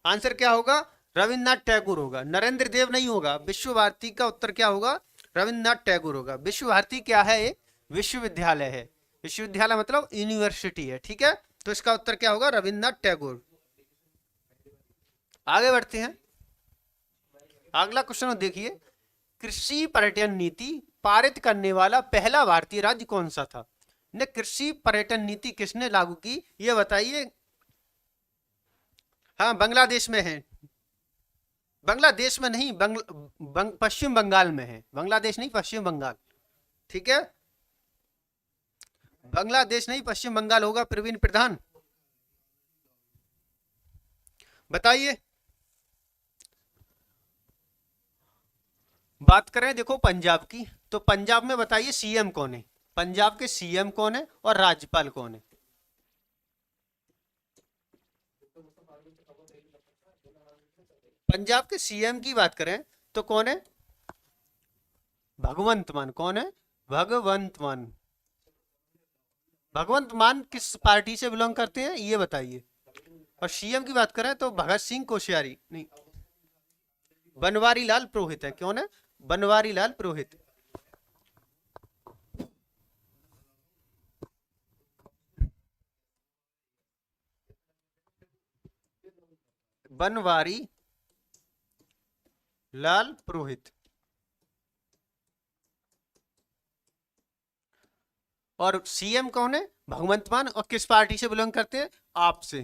आंसर क्या होगा? रविंद्रनाथ टैगोर होगा, नरेंद्र देव नहीं होगा। विश्व भारती का उत्तर क्या होगा? रविंद्रनाथ टैगोर होगा। विश्व भारती क्या है? एक विश्वविद्यालय है। विश्वविद्यालय मतलब यूनिवर्सिटी है। ठीक है, तो इसका उत्तर क्या होगा? रविंद्रनाथ टैगोर। आगे बढ़ते हैं। अगला क्वेश्चन देखिए, कृषि पर्यटन नीति पारित करने वाला पहला भारतीय राज्य कौन सा था? ने कृषि पर्यटन नीति किसने लागू की? ये बताइए। हाँ, बांग्लादेश में है। बांग्लादेश में नहीं, पश्चिम बंगाल में है। बांग्लादेश नहीं, पश्चिम बंगाल। ठीक है, बांग्लादेश नहीं, पश्चिम बंगाल होगा। प्रवीण प्रधान बताइए। बात करें देखो पंजाब की, तो पंजाब में बताइए सीएम कौन है? पंजाब के सीएम कौन है और राज्यपाल कौन है? पंजाब के सीएम की बात करें तो कौन है? भगवंत मान। कौन है? भगवंत मान। भगवंत मान किस पार्टी से बिलोंग करते हैं ये बताइए। और सीएम की बात करें तो भगत सिंह कोश्यारी नहीं, बनवारी लाल पुरोहित है। कौन है? बनवारी लाल पुरोहित। बनवारी लाल पुरोहित। और सीएम कौन है? भगवंत मान। और किस पार्टी से बिलोंग करते हैं? आपसे।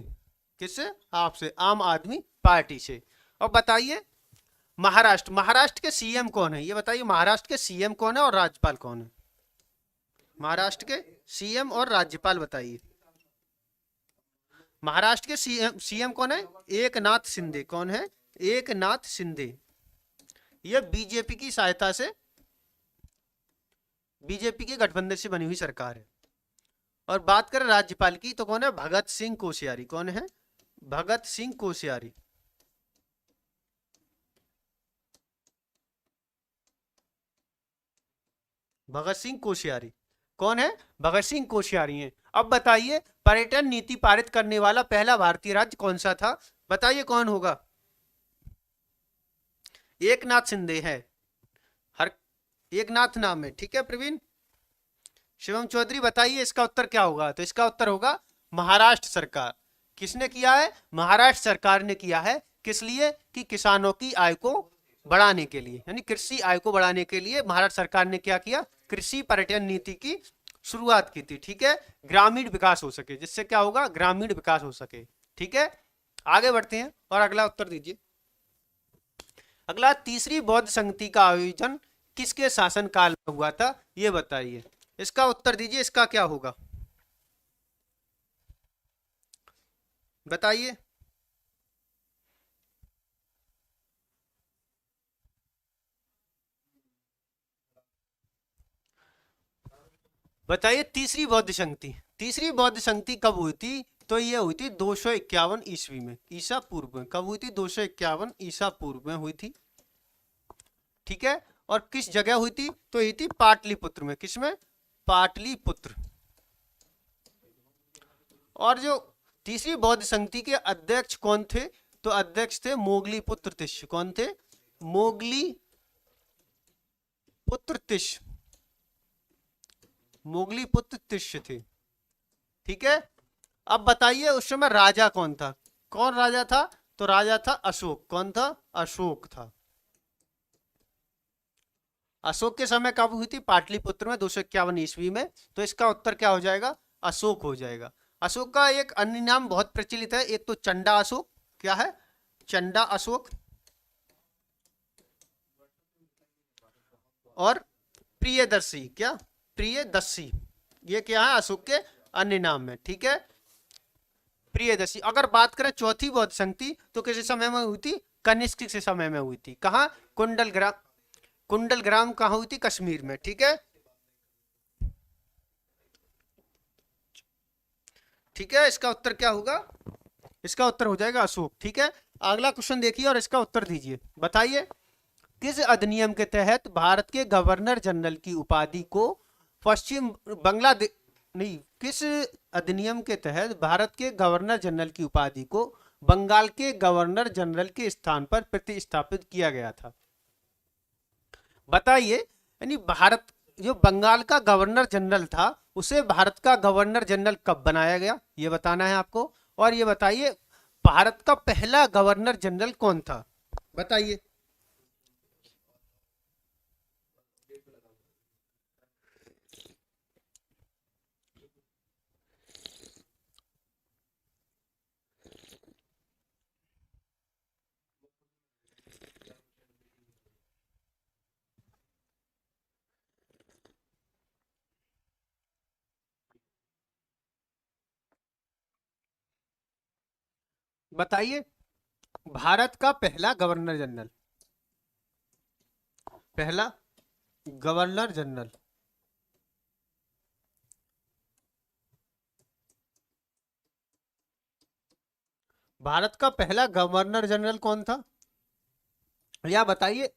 किससे? आपसे, आम आदमी पार्टी से। और बताइए महाराष्ट्र, महाराष्ट्र के सीएम कौन है? ये बताइए, महाराष्ट्र के सीएम कौन है और राज्यपाल कौन है? महाराष्ट्र के सीएम और राज्यपाल बताइए। महाराष्ट्र के सीएम कौन है? एकनाथ शिंदे। कौन है? एकनाथ शिंदे। यह बीजेपी की सहायता से, बीजेपी के गठबंधन से बनी हुई सरकार है। और बात करें राज्यपाल की तो कौन है? भगत सिंह कोश्यारी। कौन है? भगत सिंह कोश्यारी। भगत सिंह कोश्यारी। कौन है? भगत सिंह कोश्यारी हैं। अब बताइए पर्यटन नीति पारित करने वाला पहला भारतीय राज्य कौन सा था? बताइए कौन होगा? एकनाथ शिंदे है। हर एकनाथ नाम है। ठीक है प्रवीण। शिवम चौधरी बताइए इसका उत्तर क्या होगा? तो इसका उत्तर होगा महाराष्ट्र सरकार। किसने किया है? महाराष्ट्र सरकार ने किया है। किस लिए? कि किसानों की आय को बढ़ाने के लिए, यानी कृषि आय को बढ़ाने के लिए महाराष्ट्र सरकार ने क्या किया? कृषि पर्यटन नीति की शुरुआत की थी। ठीक है, ग्रामीण विकास हो सके, जिससे क्या होगा? ग्रामीण विकास हो सके। ठीक है, आगे बढ़ते हैं और अगला उत्तर दीजिए। अगला, तीसरी बौद्ध संगति का आयोजन किसके शासनकाल में हुआ था? ये बताइए। इसका उत्तर दीजिए, इसका क्या होगा? बताइए। बताइए तीसरी बौद्ध संगति, तीसरी बौद्ध संगति कब हुई थी? तो ये हुई थी 251 ईस्वी में, ईसा पूर्व में। कब हुई थी? 251 ईसा पूर्व में हुई थी। ठीक है, और किस जगह हुई थी? तो ये थी पाटलिपुत्र में। किसमें? पाटलिपुत्र। और जो तीसरी बौद्ध संगति के अध्यक्ष कौन थे? तो अध्यक्ष थे मोगली पुत्र तिष्य। कौन थे? मोगली पुत्र तिष्य। मोगली पुत्र तिष्य थे। ठीक है, अब बताइए उस समय राजा कौन था? कौन राजा था? तो राजा था अशोक। कौन था? अशोक था। अशोक के समय कब हुई थी? पाटलिपुत्र में 251 ईस्वी में। तो इसका उत्तर क्या हो जाएगा? अशोक हो जाएगा। अशोक का एक अन्य नाम बहुत प्रचलित है, एक तो चंडा अशोक। क्या है? चंडा अशोक। और प्रियदर्शी, क्या प्रियदर्शी, ये क्या है अशोक के अन्य नाम है, ठीक है। प्रियदर्शी। अगर बात करें चौथी बौद्ध संगति तो किस समय में हुई थी, कनिष्क के समय में हुई थी। कहाँ, कुंडलग्राम, कुंडलग्राम कहाँ हुई थी, कश्मीर में, ठीक है। ठीक है, इसका उत्तर क्या होगा, इसका उत्तर हो जाएगा अशोक, ठीक है। अगला क्वेश्चन देखिए और इसका उत्तर दीजिए। बताइए किस अधिनियम के तहत भारत के गवर्नर जनरल की उपाधि को पश्चिम बांग्लादेश, नहीं, किस अधिनियम के तहत भारत के गवर्नर जनरल की उपाधि को बंगाल के गवर्नर जनरल के स्थान पर प्रतिस्थापित किया गया था। बताइए, यानी भारत जो बंगाल का गवर्नर जनरल था उसे भारत का गवर्नर जनरल कब बनाया गया, ये बताना है आपको। और ये बताइए भारत का पहला गवर्नर जनरल कौन था, बताइए। बताइए भारत का पहला गवर्नर जनरल, पहला गवर्नर जनरल, भारत का पहला गवर्नर जनरल कौन था, या बताइए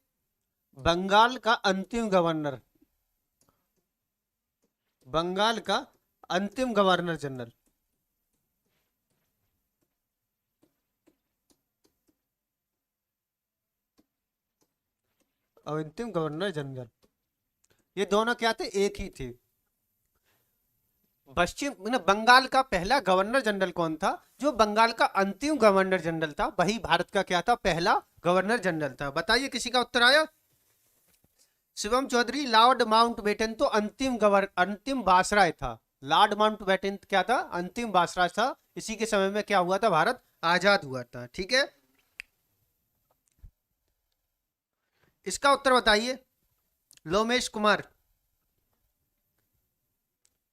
बंगाल का अंतिम गवर्नर, बंगाल का अंतिम गवर्नर जनरल। अंतिम गवर्नर जनरल, ये दोनों क्या थे, एक ही थे। पश्चिम बंगाल का पहला गवर्नर जनरल कौन था, जो बंगाल का अंतिम गवर्नर जनरल था वही भारत का क्या था, पहला गवर्नर जनरल था। बताइए किसी का उत्तर आया, शिवम चौधरी। लॉर्ड माउंटबेटन तो अंतिम वासराय था। लॉर्ड माउंटबेटन क्या था, अंतिम वासराय था। इसी के समय में क्या हुआ था, भारत आजाद हुआ था, ठीक है। इसका उत्तर बताइए लोमेश कुमार,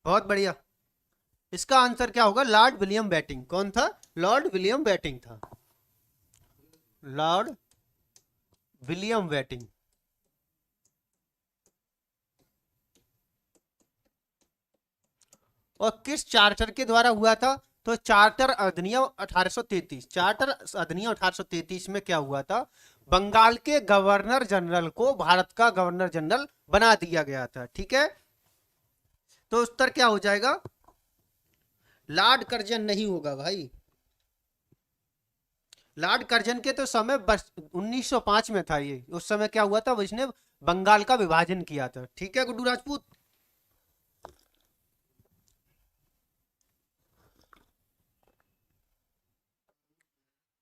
बहुत बढ़िया। इसका आंसर क्या होगा, लॉर्ड विलियम बेटिंग। कौन था, लॉर्ड विलियम बेटिंग था, लॉर्ड विलियम बेटिंग। और किस चार्टर के द्वारा हुआ था, तो चार्टर अधिनियम 1833, चार्टर अधिनियम 1833 में क्या हुआ था, बंगाल के गवर्नर जनरल को भारत का गवर्नर जनरल बना दिया गया था, ठीक है। तो उत्तर क्या हो जाएगा, लॉर्ड कर्जन नहीं होगा भाई। लॉर्ड कर्जन के तो समय 1905 में था ये, उस समय क्या हुआ था, उसने बंगाल का विभाजन किया था, ठीक है गुड्डू राजपूत।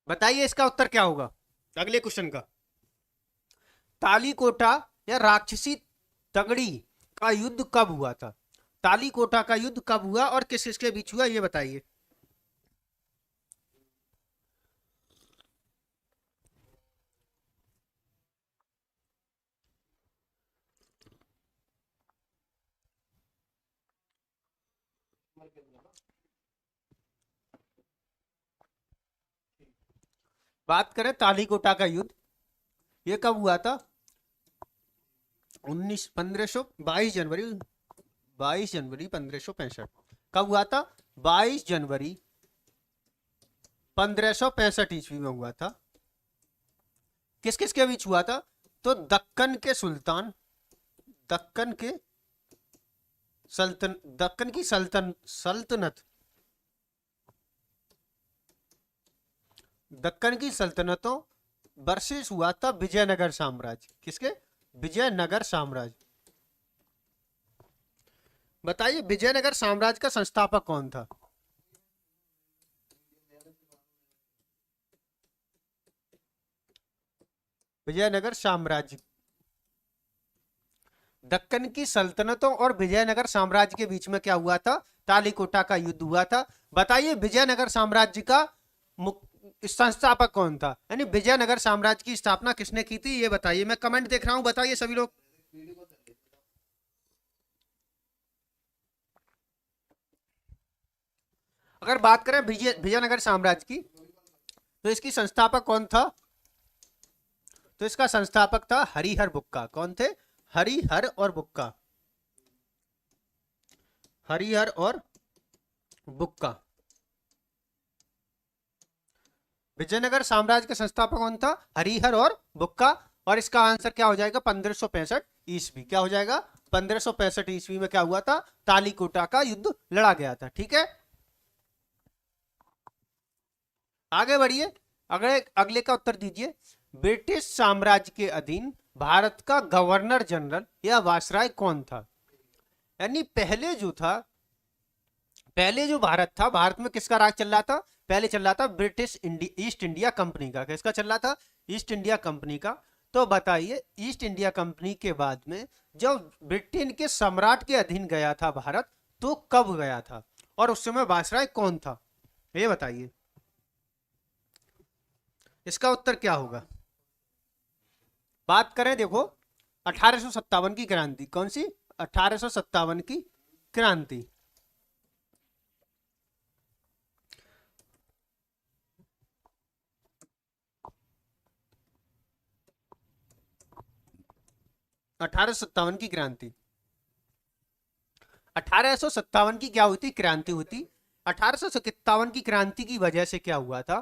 बताइए इसका उत्तर क्या होगा अगले क्वेश्चन का। तालीकोटा या राक्षसी तगड़ी का युद्ध कब हुआ था, तालीकोटा का युद्ध कब हुआ और किस किसके बीच हुआ, ये बताइए। बात करें तालीकोटा का युद्ध, ये कब हुआ था, 1522 जनवरी, 22 जनवरी 1565। कब हुआ था, 22 जनवरी 1565 में हुआ था। किस किस के बीच हुआ था, तो दक्कन के सुल्तान, दक्कन के दक्कन की सल्तनत, दक्कन की सल्तनतों वर्सेस हुआ था विजयनगर साम्राज्य। किसके, विजयनगर साम्राज्य। बताइए विजयनगर साम्राज्य का संस्थापक कौन था, विजयनगर साम्राज्य। दक्कन की सल्तनतों और विजयनगर साम्राज्य के बीच में क्या हुआ था, तालीकोटा का युद्ध हुआ था। बताइए विजयनगर साम्राज्य का संस्थापक कौन था, यानी विजयनगर साम्राज्य की स्थापना किसने की थी, ये बताइए। मैं कमेंट देख रहा हूं, बताइए सभी लोग। अगर बात करें विजयनगर साम्राज्य की, तो इसकी संस्थापक कौन था? तो इसका संस्थापक था हरिहर बुक्का। कौन थे? हरिहर और बुक्का। हरिहर और बुक्का। विजयनगर साम्राज्य का संस्थापक कौन था? हरिहर और बुक्का। और इसका आंसर क्या हो जाएगा? 1565 ईस्वी। क्या हो जाएगा? 1565 ईस्वी में क्या हुआ था? तालीकोटा का युद्ध लड़ा गया था। ठीक है, आगे बढ़िए, अगले अगले का उत्तर दीजिए। ब्रिटिश साम्राज्य के अधीन भारत का गवर्नर जनरल या वायसराय कौन था? यानी पहले जो था, पहले जो भारत था, भारत में किसका राज चल रहा था? पहले चल रहा था ब्रिटिश ईस्ट इंडिया कंपनी का। किसका चल रहा था? ईस्ट इंडिया कंपनी का। तो बताइए, ईस्ट इंडिया कंपनी के बाद में जब ब्रिटेन के सम्राट के अधीन गया था भारत, तो कब गया था और उस समय वायसराय कौन था? ये बताइए, इसका उत्तर क्या होगा? बात करें, देखो 1857 की क्रांति। कौन सी? 1857 की क्रांति। की क्रांति। 1857 की क्या हुई थी? क्रांति हुई थी। 1857 की क्रांति की वजह से क्या हुआ था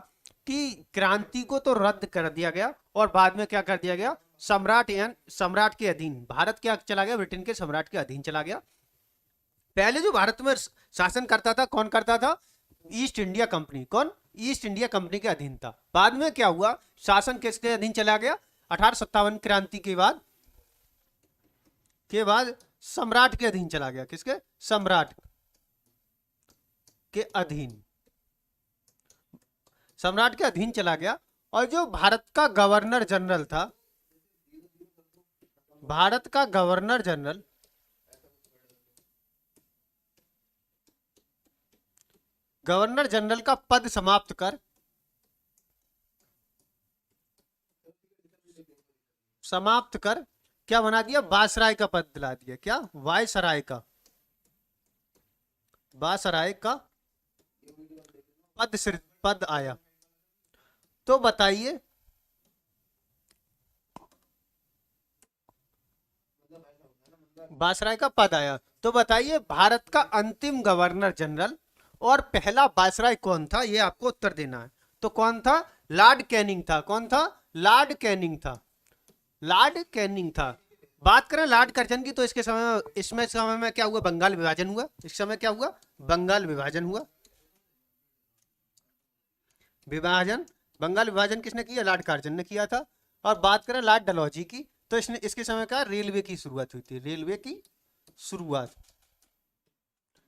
कि क्रांति को तो रद्द कर दिया गया और बाद में क्या कर दिया गया? सम्राट के अधीन भारत क्या चला गया? ब्रिटेन के सम्राट के अधीन चला गया। पहले जो भारत में शासन करता था, कौन करता था? East India company. कौन? ईस्ट इंडिया कंपनी के अधीन था। बाद में क्या हुआ? शासन किसके अधीन चला गया? 1857 क्रांति के बाद सम्राट के अधीन चला गया। किसके? सम्राट के अधीन। सम्राट के अधीन चला गया। और जो भारत का गवर्नर जनरल था, भारत का गवर्नर जनरल, गवर्नर जनरल का पद समाप्त कर क्या बना दिया? वायसराय का पद दिला दिया। क्या? वायसराय का पद आया। तो बताइए, वायसराय का पद आया। तो बताइए, भारत का अंतिम गवर्नर जनरल और पहला वायसराय कौन था? ये आपको उत्तर देना है। तो कौन था? लॉर्ड कैनिंग था। कौन था? लॉर्ड कैनिंग था। लॉर्ड कैनिंग था। बात करें लॉर्ड कर्जन की, तो इसके समय में क्या हुआ? बंगाल विभाजन हुआ। इस समय क्या हुआ? बंगाल विभाजन हुआ। बंगाल विभाजन किसने किया? लॉर्ड कर्जन ने किया था। और बात करें लॉर्ड डलहौजी की, तो इसके समय का रेलवे की शुरुआत हुई थी।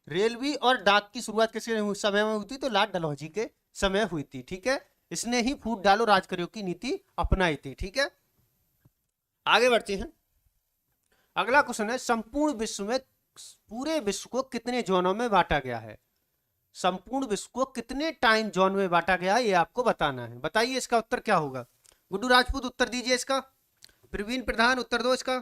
रेलवे और डाक की शुरुआत किसके समय में हुई थी? तो लॉर्ड डलहौजी के समय हुई थी। ठीक है, इसने ही फूट डालो राज करो की नीति अपनाई थी। ठीक है, आगे बढ़ते हैं। अगला क्वेश्चन है, संपूर्ण विश्व में पूरे विश्व को कितने जोनों में बांटा गया है? संपूर्ण विश्व को कितने टाइम जोन में बांटा गया है, ये आपको बताना है। बताइए, इसका उत्तर क्या होगा? गुड्डू राजपूत उत्तर दीजिए इसका। प्रवीण प्रधान उत्तर दो इसका।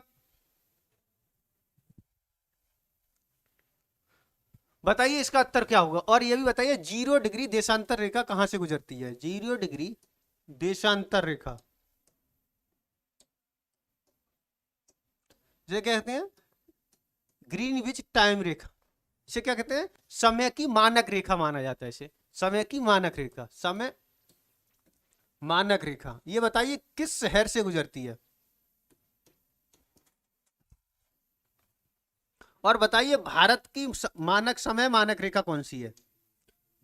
बताइए इसका उत्तर क्या होगा। और ये भी बताइए, 0 डिग्री देशांतर रेखा कहां से गुजरती है? 0 डिग्री देशांतर रेखा जिसे कहते हैं ग्रीनविच टाइम रेखा। इसे क्या कहते हैं? समय की मानक रेखा माना जाता है इसे। समय की मानक रेखा, समय मानक रेखा। ये बताइए किस शहर से गुजरती है? और बताइए, भारत की समय मानक रेखा कौन सी है?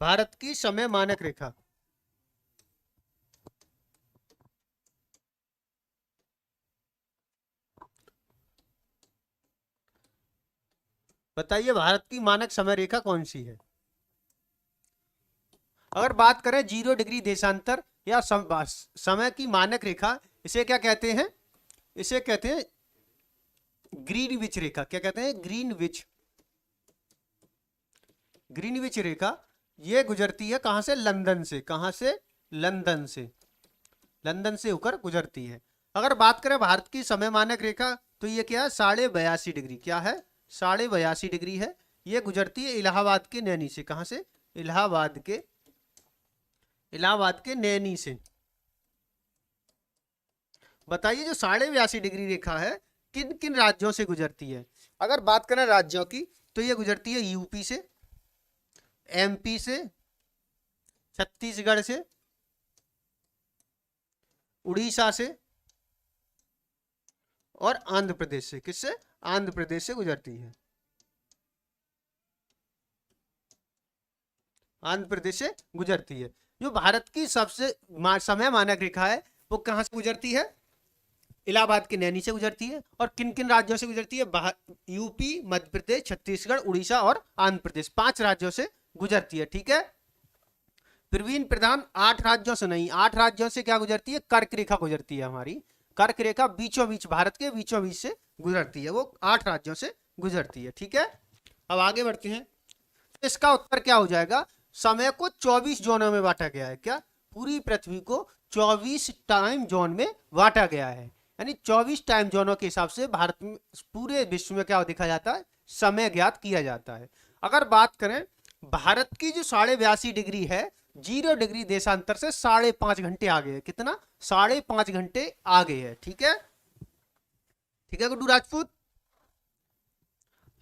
भारत की समय मानक रेखा बताइए, भारत की मानक समय रेखा कौन सी है? अगर बात करें 0 डिग्री देशांतर या समय की मानक रेखा, इसे क्या कहते हैं? इसे कहते हैं ग्रीनविच रेखा। क्या कहते हैं? ग्रीनविच रेखा। ये गुजरती है कहां से? लंदन से। कहां से? लंदन से होकर गुजरती है। अगर बात करें भारत की समय मानक रेखा, तो ये क्या है? 82.5 डिग्री। क्या है? 82.5 डिग्री है। ये गुजरती है इलाहाबाद के नैनी से। कहां से? इलाहाबाद के नैनी से। बताइए जो 82.5 डिग्री रेखा है किन किन राज्यों से गुजरती है। अगर बात करें राज्यों की तो ये गुजरती है यूपी से, एमपी से, छत्तीसगढ़ से, उड़ीसा से और आंध्र प्रदेश से। किससे? आंध्र प्रदेश से गुजरती है। आंध्र प्रदेश से गुजरती है। जो भारत की सबसे समय मानक रेखा है वो कहां से गुजरती है? इलाहाबाद के नैनी से गुजरती है। और किन किन राज्यों से गुजरती है? यूपी, मध्य प्रदेश, छत्तीसगढ़, उड़ीसा और आंध्र प्रदेश, 5 राज्यों से गुजरती है। ठीक है प्रवीण प्रधान, 8 राज्यों से नहीं, 8 राज्यों से क्या गुजरती है? कर्क रेखा गुजरती है हमारी। कर्क रेखा बीचों बीच, भारत के बीचों बीच से गुजरती है, वो 8 राज्यों से गुजरती है। ठीक है अब आगे बढ़ते हैं। इसका उत्तर क्या हो जाएगा? समय को 24 जोनों में बांटा गया है। क्या? पूरी पृथ्वी को 24 टाइम जोन में बांटा गया है, यानी 24 टाइम जोनों के हिसाब से भारत में, पूरे विश्व में क्या देखा जाता है? समय ज्ञात किया जाता है। अगर बात करें भारत की जो 82.5 डिग्री है, 0 डिग्री देशांतर से 5.5 घंटे आगे है। कितना? 5.5 घंटे आगे है। ठीक है गुड्डू राजपूत।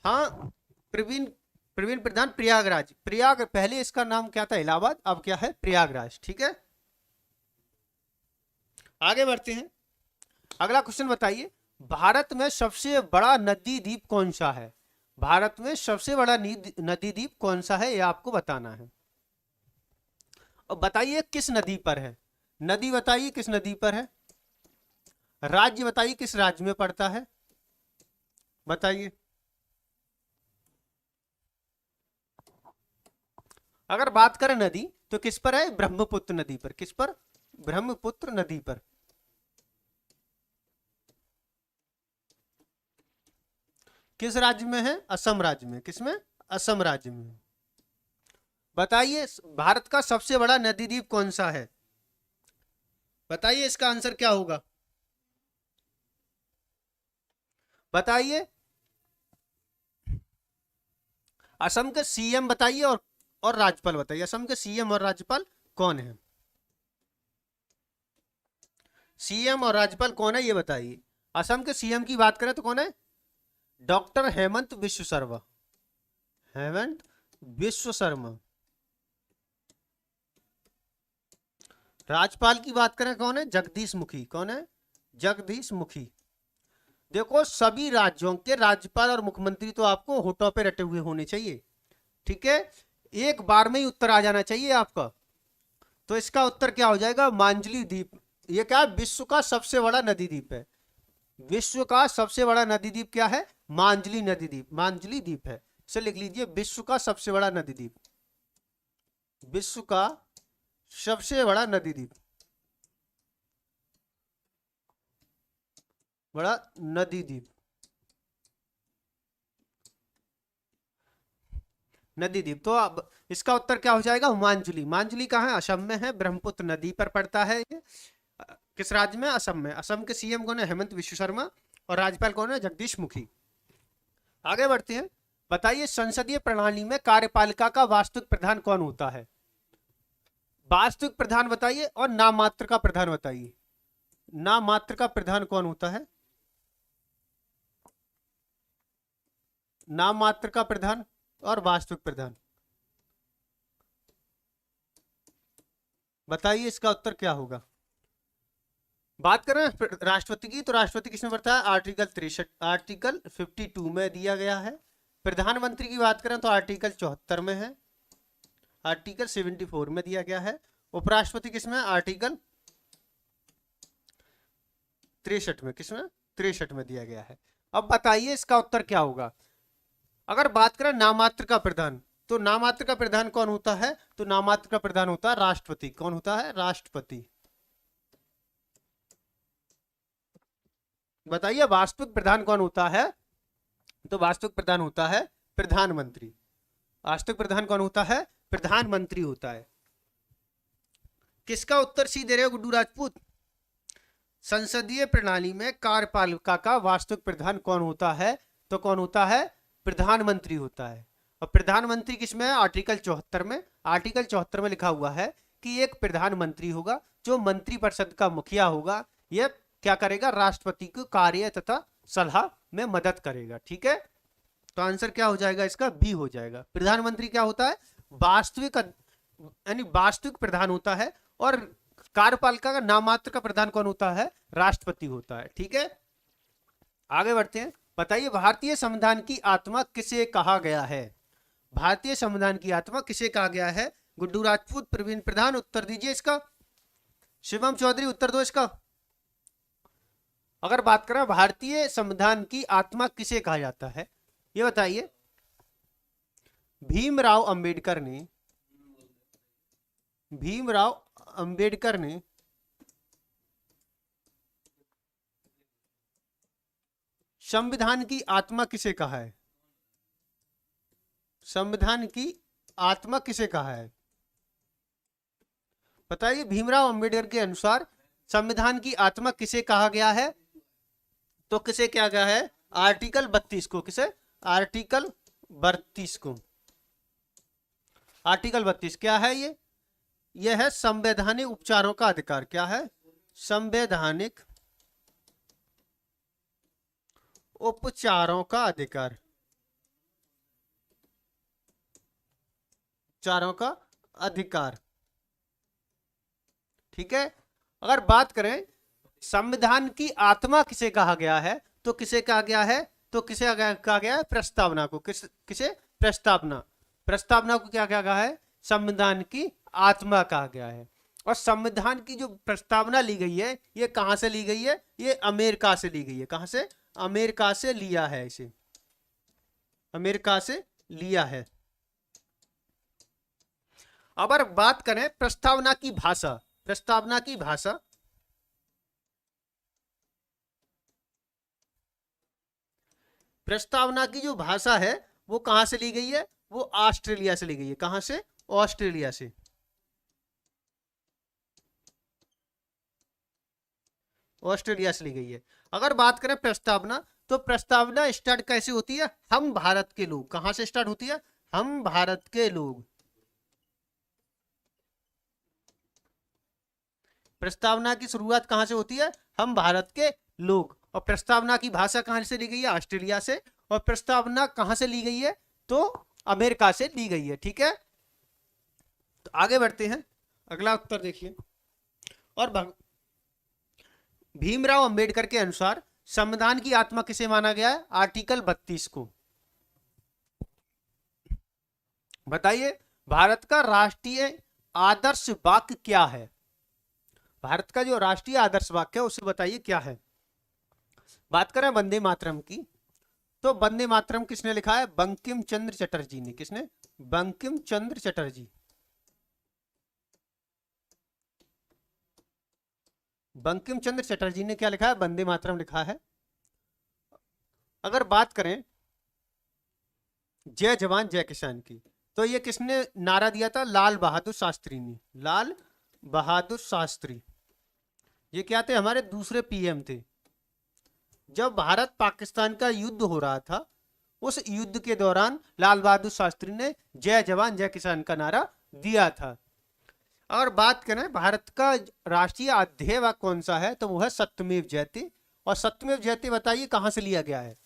हाँ प्रवीण प्रधान, प्रयागराज। पहले इसका नाम क्या था? इलाहाबाद, अब क्या है? प्रयागराज। ठीक है आगे बढ़ते हैं। अगला क्वेश्चन बताइए, भारत में सबसे बड़ा नदी द्वीप कौन सा है? भारत में सबसे बड़ा नदी द्वीप कौन सा है, यह आपको बताना है। और बताइए किस नदी पर है? नदी बताइए किस नदी पर है। राज्य बताइए किस राज्य में पड़ता है, बताइए। अगर बात करें नदी तो किस पर है? ब्रह्मपुत्र नदी पर। किस पर? ब्रह्मपुत्र नदी पर। किस राज्य में है? असम राज्य में। किसमें? असम राज्य में। बताइए भारत का सबसे बड़ा नदी द्वीप कौन सा है? बताइए इसका आंसर क्या होगा, बताइए। असम के सीएम बताइए और राज्यपाल बताइए। असम के सीएम और राज्यपाल कौन है? सीएम और राज्यपाल कौन है ये बताइए। असम के सीएम की बात करें तो कौन है? डॉक्टर हेमंत विश्व शर्मा। हेमंत विश्व शर्मा। राज्यपाल की बात करें कौन है? जगदीश मुखी। कौन है? जगदीश मुखी। देखो सभी राज्यों के राज्यपाल और मुख्यमंत्री तो आपको होठों पे रटे हुए होने चाहिए। ठीक है एक बार में ही उत्तर आ जाना चाहिए आपका। तो इसका उत्तर क्या हो जाएगा? मांजली द्वीप। ये क्या है? विश्व का सबसे बड़ा नदी द्वीप है। विश्व का सबसे बड़ा नदी द्वीप क्या है? मांजली नदी द्वीप। मांजली द्वीप है, इसे लिख लीजिए। विश्व का सबसे बड़ा नदी द्वीप। विश्व का सबसे बड़ा नदी द्वीप, बड़ा नदी द्वीप, नदी द्वीप। तो अब इसका उत्तर क्या हो जाएगा? मांजुली। मांजुली कहाँ है? असम में है, ब्रह्मपुत्र नदी पर पड़ता है ये। किस राज्य में? असम में। असम के सीएम कौन है? हेमंत विश्व शर्मा। और राज्यपाल कौन है? जगदीश मुखी। आगे बढ़ते हैं। बताइए संसदीय प्रणाली में कार्यपालिका का वास्तविक प्रधान कौन होता है? वास्तविक प्रधान बताइए और नाम मात्र का प्रधान बताइए। नाम मात्र का प्रधान कौन होता है? नाम मात्र का प्रधान और वास्तविक प्रधान बताइए, इसका उत्तर क्या होगा। बात करें राष्ट्रपति की तो राष्ट्रपति किसमें पड़ता है? आर्टिकल 63, आर्टिकल 52 में दिया गया है। प्रधानमंत्री की बात करें तो आर्टिकल 74 में है, आर्टिकल 74 में दिया गया है। उपराष्ट्रपति किसमें? आर्टिकल 63 में। किसमें? 63 में दिया गया है। अब बताइए इसका उत्तर क्या होगा। अगर बात करें नामात्र का प्रधान तो नामात्र का प्रधान कौन होता है? तो नामात्र का प्रधान होता है राष्ट्रपति। कौन होता है? राष्ट्रपति। बताइए वास्तविक प्रधान कौन होता है? तो वास्तविक प्रधान होता है प्रधानमंत्री। वास्तविक प्रधान कौन होता है? प्रधानमंत्री होता है। किसका उत्तर सी दे रहे हो गुड्डू राजपूत? संसदीय प्रणाली में कार्यपालिका का वास्तविक प्रधान कौन होता है? तो कौन होता है? प्रधानमंत्री होता है। और प्रधानमंत्री किसमें है? आर्टिकल 74 में। आर्टिकल 74 में लिखा हुआ है कि एक प्रधानमंत्री होगा जो मंत्रिपरिषद का मुखिया होगा, यह क्या करेगा, राष्ट्रपति को कार्य तथा सलाह में मदद करेगा। ठीक है, तो आंसर क्या हो जाएगा इसका, बी हो जाएगा। प्रधानमंत्री क्या होता है, वास्तविक यानी वास्तविक प्रधान होता है, और कार्यपालिका का नाममात्र का प्रधान कौन होता है, राष्ट्रपति होता है। ठीक है, आगे बढ़ते हैं। बताइए भारतीय संविधान की आत्मा किसे कहा गया है, भारतीय संविधान की आत्मा किसे कहा गया है। गुड्डू राजपूत, प्रवीण प्रधान, उत्तर दीजिए इसका। शिवम चौधरी उत्तर दो इसका। अगर बात करें भारतीय संविधान की आत्मा किसे कहा जाता है, ये बताइए। भीमराव अंबेडकर ने संविधान की आत्मा किसे कहा है, संविधान की आत्मा किसे कहा है, बताइए। भीमराव अंबेडकर के अनुसार संविधान की आत्मा किसे कहा गया है, तो किसे क्या गया है, आर्टिकल 32 को। किसे, आर्टिकल 32 को। आर्टिकल 32 क्या है, यह है संवैधानिक उपचारों का अधिकार। क्या है, संवैधानिक उपचारों का अधिकार, उपचारों का अधिकार। ठीक है, अगर बात करें संविधान की आत्मा किसे कहा गया है, तो किसे कहा गया है, तो किसे कहा गया है, प्रस्तावना को। किसे, प्रस्तावना। प्रस्तावना को क्या कहा गया है, संविधान की आत्मा कहा गया है। और संविधान की जो प्रस्तावना ली गई है, ये कहां से ली गई है, ये अमेरिका से ली गई है। कहां से, अमेरिका से लिया है, इसे अमेरिका से लिया है। अब बात करें प्रस्तावना की भाषा, प्रस्तावना की भाषा, प्रस्तावना की जो भाषा है वो कहां से ली गई है, वो ऑस्ट्रेलिया से ली गई है। कहां से, ऑस्ट्रेलिया से। ऑस्ट्रेलिया से ली गई है। अगर बात करें प्रस्तावना, तो प्रस्तावना स्टार्ट कैसे होती है, हम भारत के लोग। कहां से स्टार्ट होती है, हम भारत के लोग। प्रस्तावना की शुरुआत कहां से होती है, हम भारत के लोग। और प्रस्तावना की भाषा कहां से ली गई है, ऑस्ट्रेलिया से। और प्रस्तावना कहां से ली गई है, तो अमेरिका से ली गई है। ठीक है, तो आगे बढ़ते हैं, अगला उत्तर देखिए। और भीमराव अंबेडकर के अनुसार संविधान की आत्मा किसे माना गया है, आर्टिकल 32 को। बताइए भारत का राष्ट्रीय आदर्श वाक्य क्या है, भारत का जो राष्ट्रीय आदर्श वाक्य है उसे बताइए क्या है। बात करें वंदे मातरम की, तो वंदे मातरम किसने लिखा है, बंकिम चंद्र चटर्जी ने। किसने, बंकिम चंद्र चटर्जी। बंकिम चंद्र चटर्जी ने क्या लिखा है, वंदे मातरम लिखा है। अगर बात करें जय जवान जय किसान की, तो ये किसने नारा दिया था, लाल बहादुर शास्त्री ने। लाल बहादुर शास्त्री, ये क्या थे, हमारे दूसरे पीएम थे। जब भारत पाकिस्तान का युद्ध हो रहा था, उस युद्ध के दौरान लाल बहादुर शास्त्री ने जय जवान जय किसान का नारा दिया था। और बात करें भारत का राष्ट्रीय अध्यय वाक्य कौन सा है, तो वो है सत्यमेव जयते। और सत्यमेव जयते बताइए कहां से लिया गया है,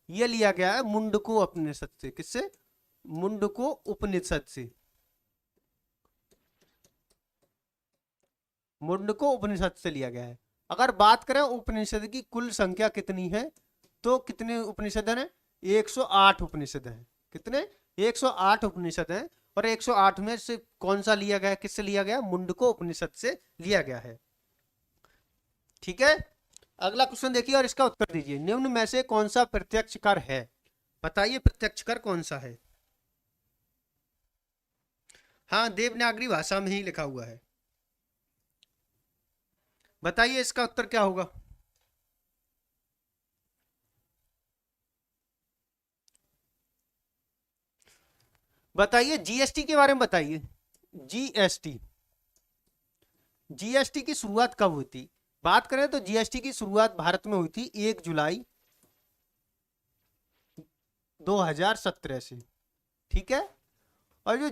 यह लिया गया है मुंडको उपनिषद से। किससे, मुंडको उपनिषद से। मुंडको उपनिषद से लिया गया है। अगर बात करें उपनिषद की कुल संख्या कितनी है, तो कितने उपनिषद हैं, 108 उपनिषद हैं। कितने, 108 उपनिषद हैं। और 108 में से कौन सा लिया गया, किससे लिया गया, मुंडको उपनिषद से लिया गया है। ठीक है, अगला क्वेश्चन देखिए और इसका उत्तर दीजिए। निम्न में से कौन सा प्रत्यक्ष कर है, बताइए प्रत्यक्ष कर कौन सा है। हाँ, देवनागरी भाषा में ही लिखा हुआ है। बताइए इसका उत्तर क्या होगा। बताइए जीएसटी के बारे में बताइए। जीएसटी, जीएसटी की शुरुआत कब हुई थी, बात करें तो जीएसटी की शुरुआत भारत में हुई थी 1 जुलाई 2017 से। ठीक है, और जो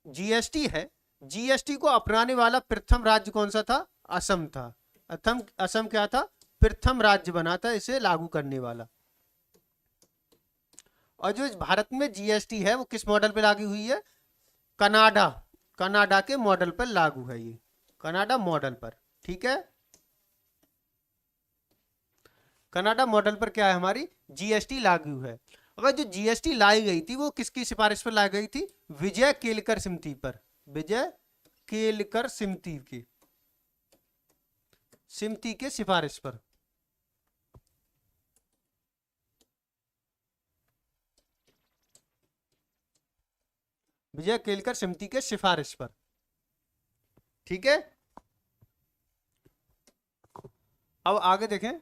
जीएसटी है, जीएसटी को अपनाने वाला प्रथम राज्य कौन सा था? असम था। असम क्या था? प्रथम राज्य बना था इसे लागू करने वाला। और जो भारत में जीएसटी है वो किस मॉडल पे लागू हुई है? कनाडा, कनाडा के मॉडल पर लागू है ये, कनाडा मॉडल पर। ठीक है, कनाडा मॉडल पर क्या है हमारी जीएसटी लागू है। अगर जो जीएसटी लाई गई थी वो किसकी सिफारिश पर लाई गई थी? विजय केलकर समिति पर, विजय केलकर समिति के सिफारिश पर। विजय केलकर समिति के सिफारिश पर। ठीक है, अब आगे देखें।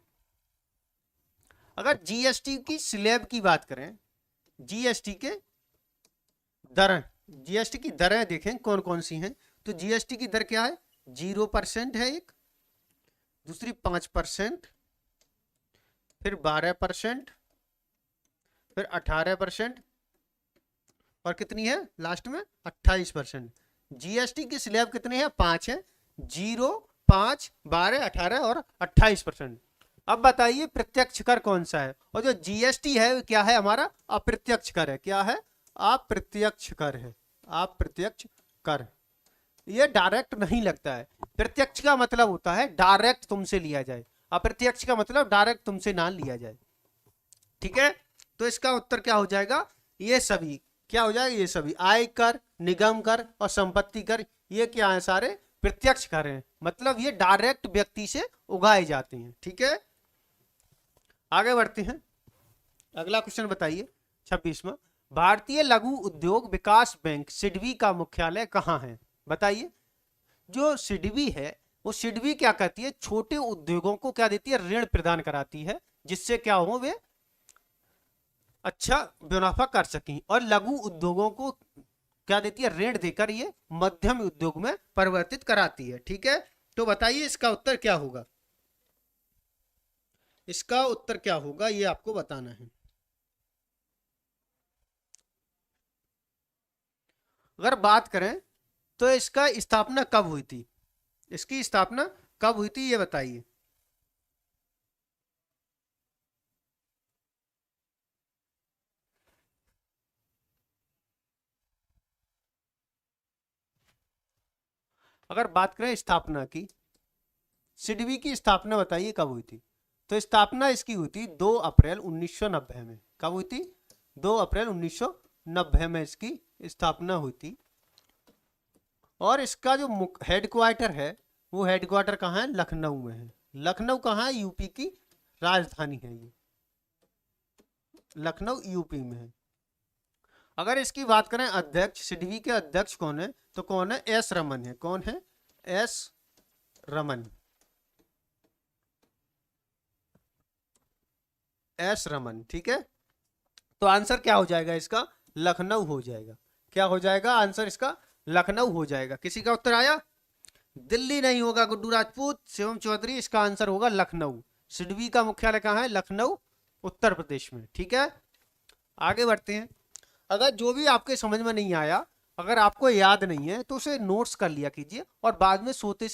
अगर जीएसटी की स्लैब की बात करें, जीएसटी के दरें, जीएसटी की दरें देखें कौन कौन सी हैं, तो जीएसटी की दर क्या है? 0% है एक, दूसरी 5%, फिर 12%, फिर 18%, और कितनी है लास्ट में? 28%। जीएसटी की स्लैब कितने हैं? 5 है, 0, 5, 12, 18 और 28%। अब बताइए प्रत्यक्ष कर कौन सा है? और जो जीएसटी है क्या है हमारा? अप्रत्यक्ष कर है। क्या है? अप्रत्यक्ष कर है, अप्रत्यक्ष कर। ये डायरेक्ट नहीं लगता है। प्रत्यक्ष का मतलब होता है डायरेक्ट तुमसे लिया जाए, अप्रत्यक्ष का मतलब डायरेक्ट तुमसे ना लिया जाए। ठीक है, तो इसका उत्तर क्या हो जाएगा? ये सभी क्या हो जाएगा? ये सभी आयकर, निगम कर और संपत्ति कर, ये क्या है? सारे प्रत्यक्ष कर हैं, मतलब ये डायरेक्ट व्यक्ति से उगाए जाते हैं। ठीक है, आगे बढ़ते हैं। अगला क्वेश्चन बताइए 26वां। भारतीय लघु उद्योग विकास बैंक सिडबी का मुख्यालय कहाँ है? बताइए। जो सिडबी है वो सिडबी क्या कहती है? छोटे उद्योगों को क्या देती है? ऋण प्रदान कराती है, जिससे क्या हो वे अच्छा मुनाफा कर सकें। और लघु उद्योगों को क्या देती है? ऋण देकर ये मध्यम उद्योग में परिवर्तित कराती है। ठीक है, तो बताइए इसका उत्तर क्या होगा? इसका उत्तर क्या होगा ये आपको बताना है। अगर बात करें तो इसका स्थापना कब हुई थी? इसकी स्थापना कब हुई थी ये बताइए। अगर बात करें स्थापना की, सिडबी की स्थापना बताइए कब हुई थी? तो स्थापना इसकी हुई थी 2 अप्रैल 1990 में। कब हुई थी? 2 अप्रैल 1990 में इसकी स्थापना हुई थी। और इसका जो हेडक्वार्टर है वो हेडक्वार्टर कहाँ है? लखनऊ में है। लखनऊ कहाँ है? यूपी की राजधानी है ये, लखनऊ यूपी में है। अगर इसकी बात करें अध्यक्ष, सिडबी के अध्यक्ष कौन है? तो कौन है? एस रमन है। कौन है? S Raman, S Raman. ठीक है, तो आंसर क्या हो जाएगा इसका? लखनऊ हो जाएगा। क्या हो जाएगा आंसर इसका? लखनऊ हो जाएगा। किसी का उत्तर आया? दिल्ली नहीं होगा गुड्डू राजपूत, शिवम चौधरी, इसका आंसर होगा लखनऊ। सिडबी का मुख्यालय कहाँ है? लखनऊ, उत्तर प्रदेश में। ठीक है, आगे बढ़ते हैं। अगर जो भी आपके समझ में नहीं आया, अगर आपको याद नहीं है तो उसे नोट्स कर लिया कीजिए और बाद में सोने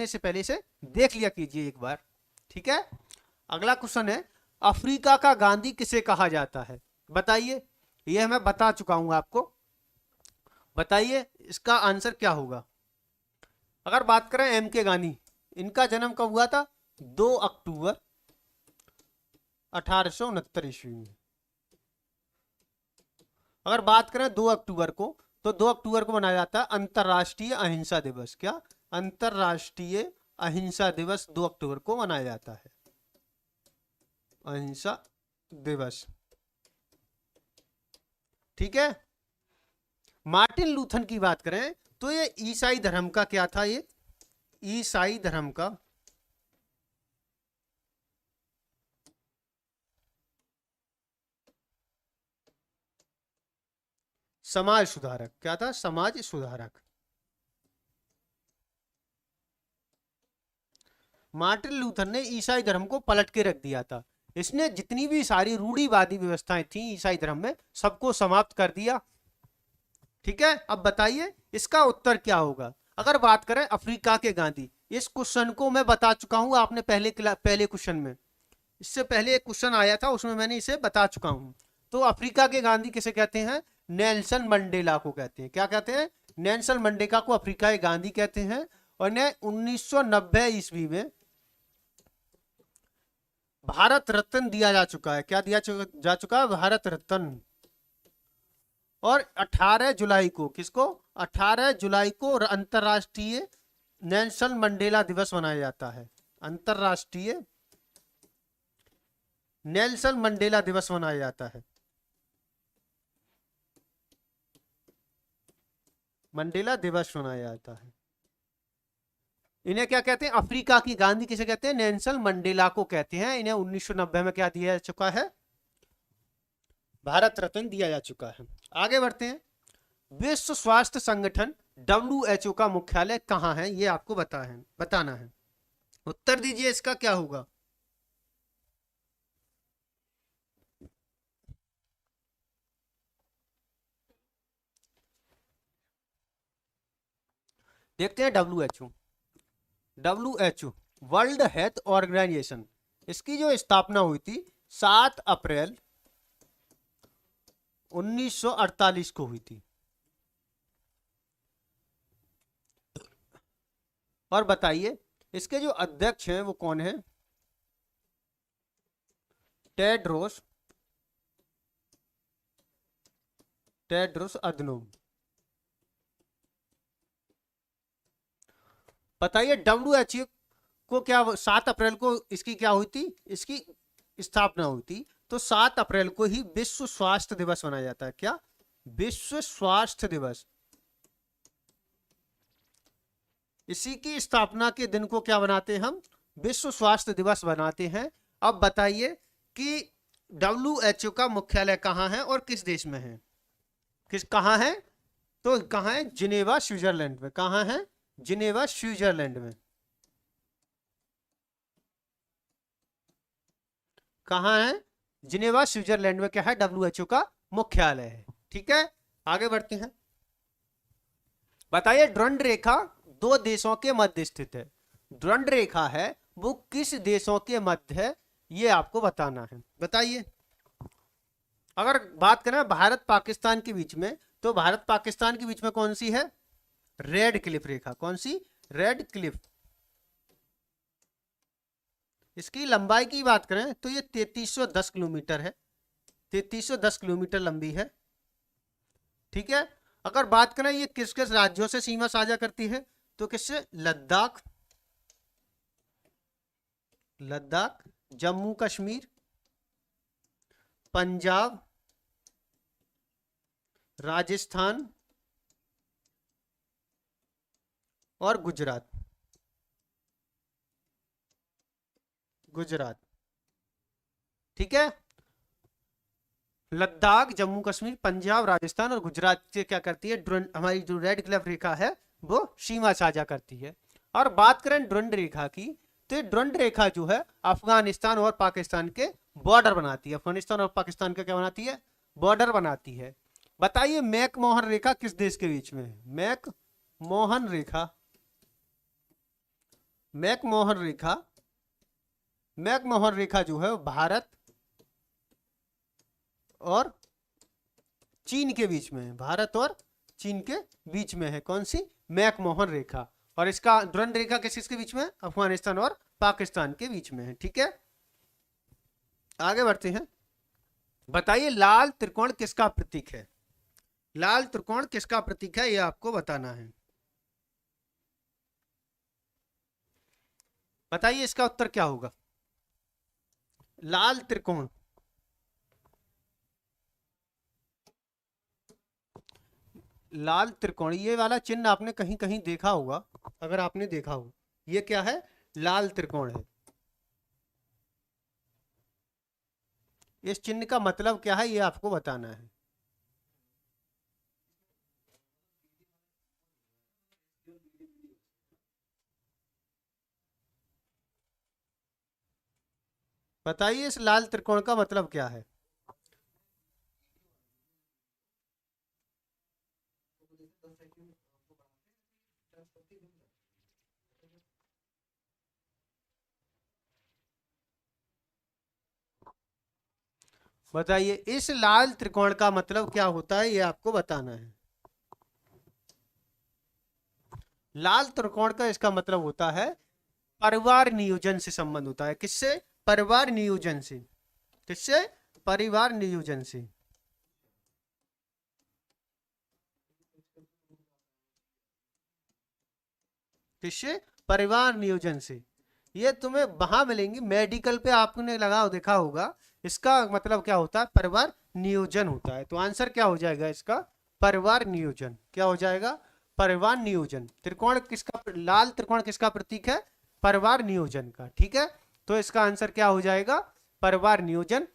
से पहले इसे देख लिया कीजिए एक बार। ठीक है, अगला क्वेश्चन है अफ्रीका का गांधी किसे कहा जाता है? बताइए। यह मैं बता चुका हूं आपको, बताइए इसका आंसर क्या होगा। अगर बात करें एम के गांधी, इनका जन्म कब हुआ था? 2 अक्टूबर 1869 ईस्वी में। अगर बात करें 2 अक्टूबर को, तो 2 अक्टूबर को मनाया जाता है अंतरराष्ट्रीय अहिंसा दिवस। क्या? अंतरराष्ट्रीय अहिंसा दिवस 2 अक्टूबर को मनाया जाता है, अहिंसा दिवस। ठीक है, मार्टिन लूथर की बात करें तो ये ईसाई धर्म का क्या था? ये ईसाई धर्म का समाज सुधारक। क्या था? समाज सुधारक। मार्टिन लूथर ने ईसाई धर्म को पलट के रख दिया था। इसने जितनी भी सारी रूढ़िवादी व्यवस्थाएं थी ईसाई धर्म में, सबको समाप्त कर दिया ठीक है, अब बताइए इसका उत्तर क्या होगा। अगर बात करें अफ्रीका के गांधी, इस क्वेश्चन को मैं बता चुका हूं आपने पहले क्वेश्चन में, इससे पहले एक क्वेश्चन आया था उसमें मैंने इसे बता चुका हूं। तो अफ्रीका के गांधी किसे कहते हैं, नेल्सन मंडेला को कहते हैं। क्या कहते हैं, नेल्सन मंडेला को अफ्रीका के गांधी कहते हैं। और ने 1990 ईस्वी में भारत रत्न दिया जा चुका है। क्या जा चुका है, भारत रत्न। और 18 जुलाई को किसको, 18 जुलाई को अंतरराष्ट्रीय नेल्सन मंडेला दिवस मनाया जाता है। अंतरराष्ट्रीय नेल्सन मंडेला दिवस मनाया जाता है। मंडेला दिवस मनाया जाता है। इन्हें क्या कहते हैं, अफ्रीका की गांधी किसे कहते हैं, नेल्सन मंडेला को कहते हैं। इन्हें 1990 में क्या दिया जा चुका है, भारत रत्न दिया जा चुका है। आगे बढ़ते हैं। विश्व स्वास्थ्य संगठन WHO का मुख्यालय कहां है, ये आपको बताना है। उत्तर दीजिए इसका क्या होगा। देखते हैं WHO वर्ल्ड हेल्थ ऑर्गेनाइजेशन, इसकी जो स्थापना हुई थी 7 अप्रैल 1948 को हुई थी। और बताइए इसके जो अध्यक्ष हैं वो कौन है, टेड्रोस अधनोम। बताइए WHO को क्या 7 अप्रैल को इसकी क्या हुई थी, इसकी स्थापना हुई थी। तो 7 अप्रैल को ही विश्व स्वास्थ्य दिवस मनाया जाता है। क्या, विश्व स्वास्थ्य दिवस। इसी की स्थापना के दिन को क्या बनाते हैं हम, विश्व स्वास्थ्य दिवस बनाते हैं। अब बताइए कि WHO का मुख्यालय कहां है और किस देश में है, कहां है, तो कहां है, जिनेवा स्विट्जरलैंड में। कहां है, जिनेवा स्विट्जरलैंड में। कहां है, जिनेवा स्विट्जरलैंड में क्या है, WHO का मुख्यालय है। ठीक है, आगे बढ़ते हैं। बताइए द्वंद्व रेखा 2 देशों के मध्य स्थित है। द्वंद्व रेखा है वो किस देशों के मध्य है, ये आपको बताना है। बताइए, अगर बात करें भारत पाकिस्तान के बीच में, तो भारत पाकिस्तान के बीच में कौन सी है, रेड क्लिफ रेखा। कौन सी, रेड क्लिफ। इसकी लंबाई की बात करें तो ये 3310 किलोमीटर है, 3310 किलोमीटर लंबी है। ठीक है, अगर बात करें ये किस किस राज्यों से सीमा साझा करती है, तो किससे, लद्दाख, जम्मू कश्मीर, पंजाब, राजस्थान और गुजरात। ठीक है, लद्दाख, जम्मू कश्मीर, पंजाब, राजस्थान और गुजरात से क्या करती है, हमारी जो रेड क्लिफ रेखा है वो सीमा साझा करती है। और बात करें द्वंद्व रेखा की, तो द्वंद्व रेखा जो है अफगानिस्तान और पाकिस्तान के बॉर्डर बनाती है। अफगानिस्तान और पाकिस्तान का क्या बनाती है, बॉर्डर बनाती है। बताइए मैकमोहन रेखा किस देश के बीच में है, मैकमोहन रेखा। मैकमोहन रेखा जो है भारत और चीन के बीच में है, भारत और चीन के बीच में है। कौन सी, मैकमोहन रेखा। और इसका द्वंद्व रेखा किसके बीच में है, अफगानिस्तान और पाकिस्तान के बीच में है। ठीक है, आगे बढ़ते हैं। बताइए लाल त्रिकोण किसका प्रतीक है, लाल त्रिकोण किसका प्रतीक है, यह आपको बताना है। बताइए इसका उत्तर क्या होगा, लाल त्रिकोण। लाल त्रिकोण, ये वाला चिन्ह आपने कहीं कहीं देखा होगा, अगर आपने देखा हो, ये क्या है, लाल त्रिकोण है। इस चिन्ह का मतलब क्या है, ये आपको बताना है। बताइए इस लाल त्रिकोण का मतलब क्या है। बताइए इस लाल त्रिकोण का मतलब क्या होता है, ये आपको बताना है। लाल त्रिकोण का इसका मतलब होता है परिवार नियोजन से संबंध होता है। किससे? परिवार नियोजन से। किससे? परिवार नियोजन से। किससे? परिवार नियोजन से। ये तुम्हें वहां मिलेंगी मेडिकल पे, आपने लगा देखा होगा। इसका मतलब क्या होता है? परिवार नियोजन होता है। तो आंसर क्या हो जाएगा इसका? परिवार नियोजन। क्या हो जाएगा? परिवार नियोजन। त्रिकोण किसका, लाल त्रिकोण किसका प्रतीक है? परिवार नियोजन का। ठीक है, तो इसका आंसर क्या हो जाएगा? परिवार नियोजन।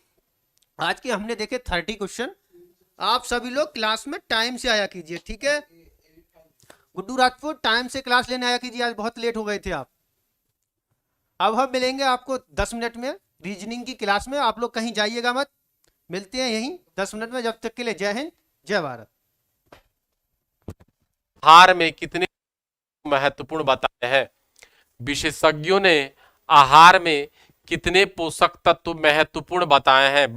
आज के हमने देखे 30 क्वेश्चन। आप सभी लोग क्लास में टाइम से आया कीजिए, ठीक है? गुड्डू राजपूत, टाइम से क्लास लेने आया कीजिए, आज बहुत लेट हो गए थे आप। अब हम मिलेंगे आपको 10 मिनट में रीजनिंग की क्लास में। आप लोग कहीं जाइएगा मत, मिलते हैं यहीं 10 मिनट में। जब तक के लिए जय हिंद, जय भारत। आहार में कितने महत्वपूर्ण बताए हैं? विशेषज्ञों ने आहार में कितने पोषक तत्व महत्वपूर्ण बताए हैं?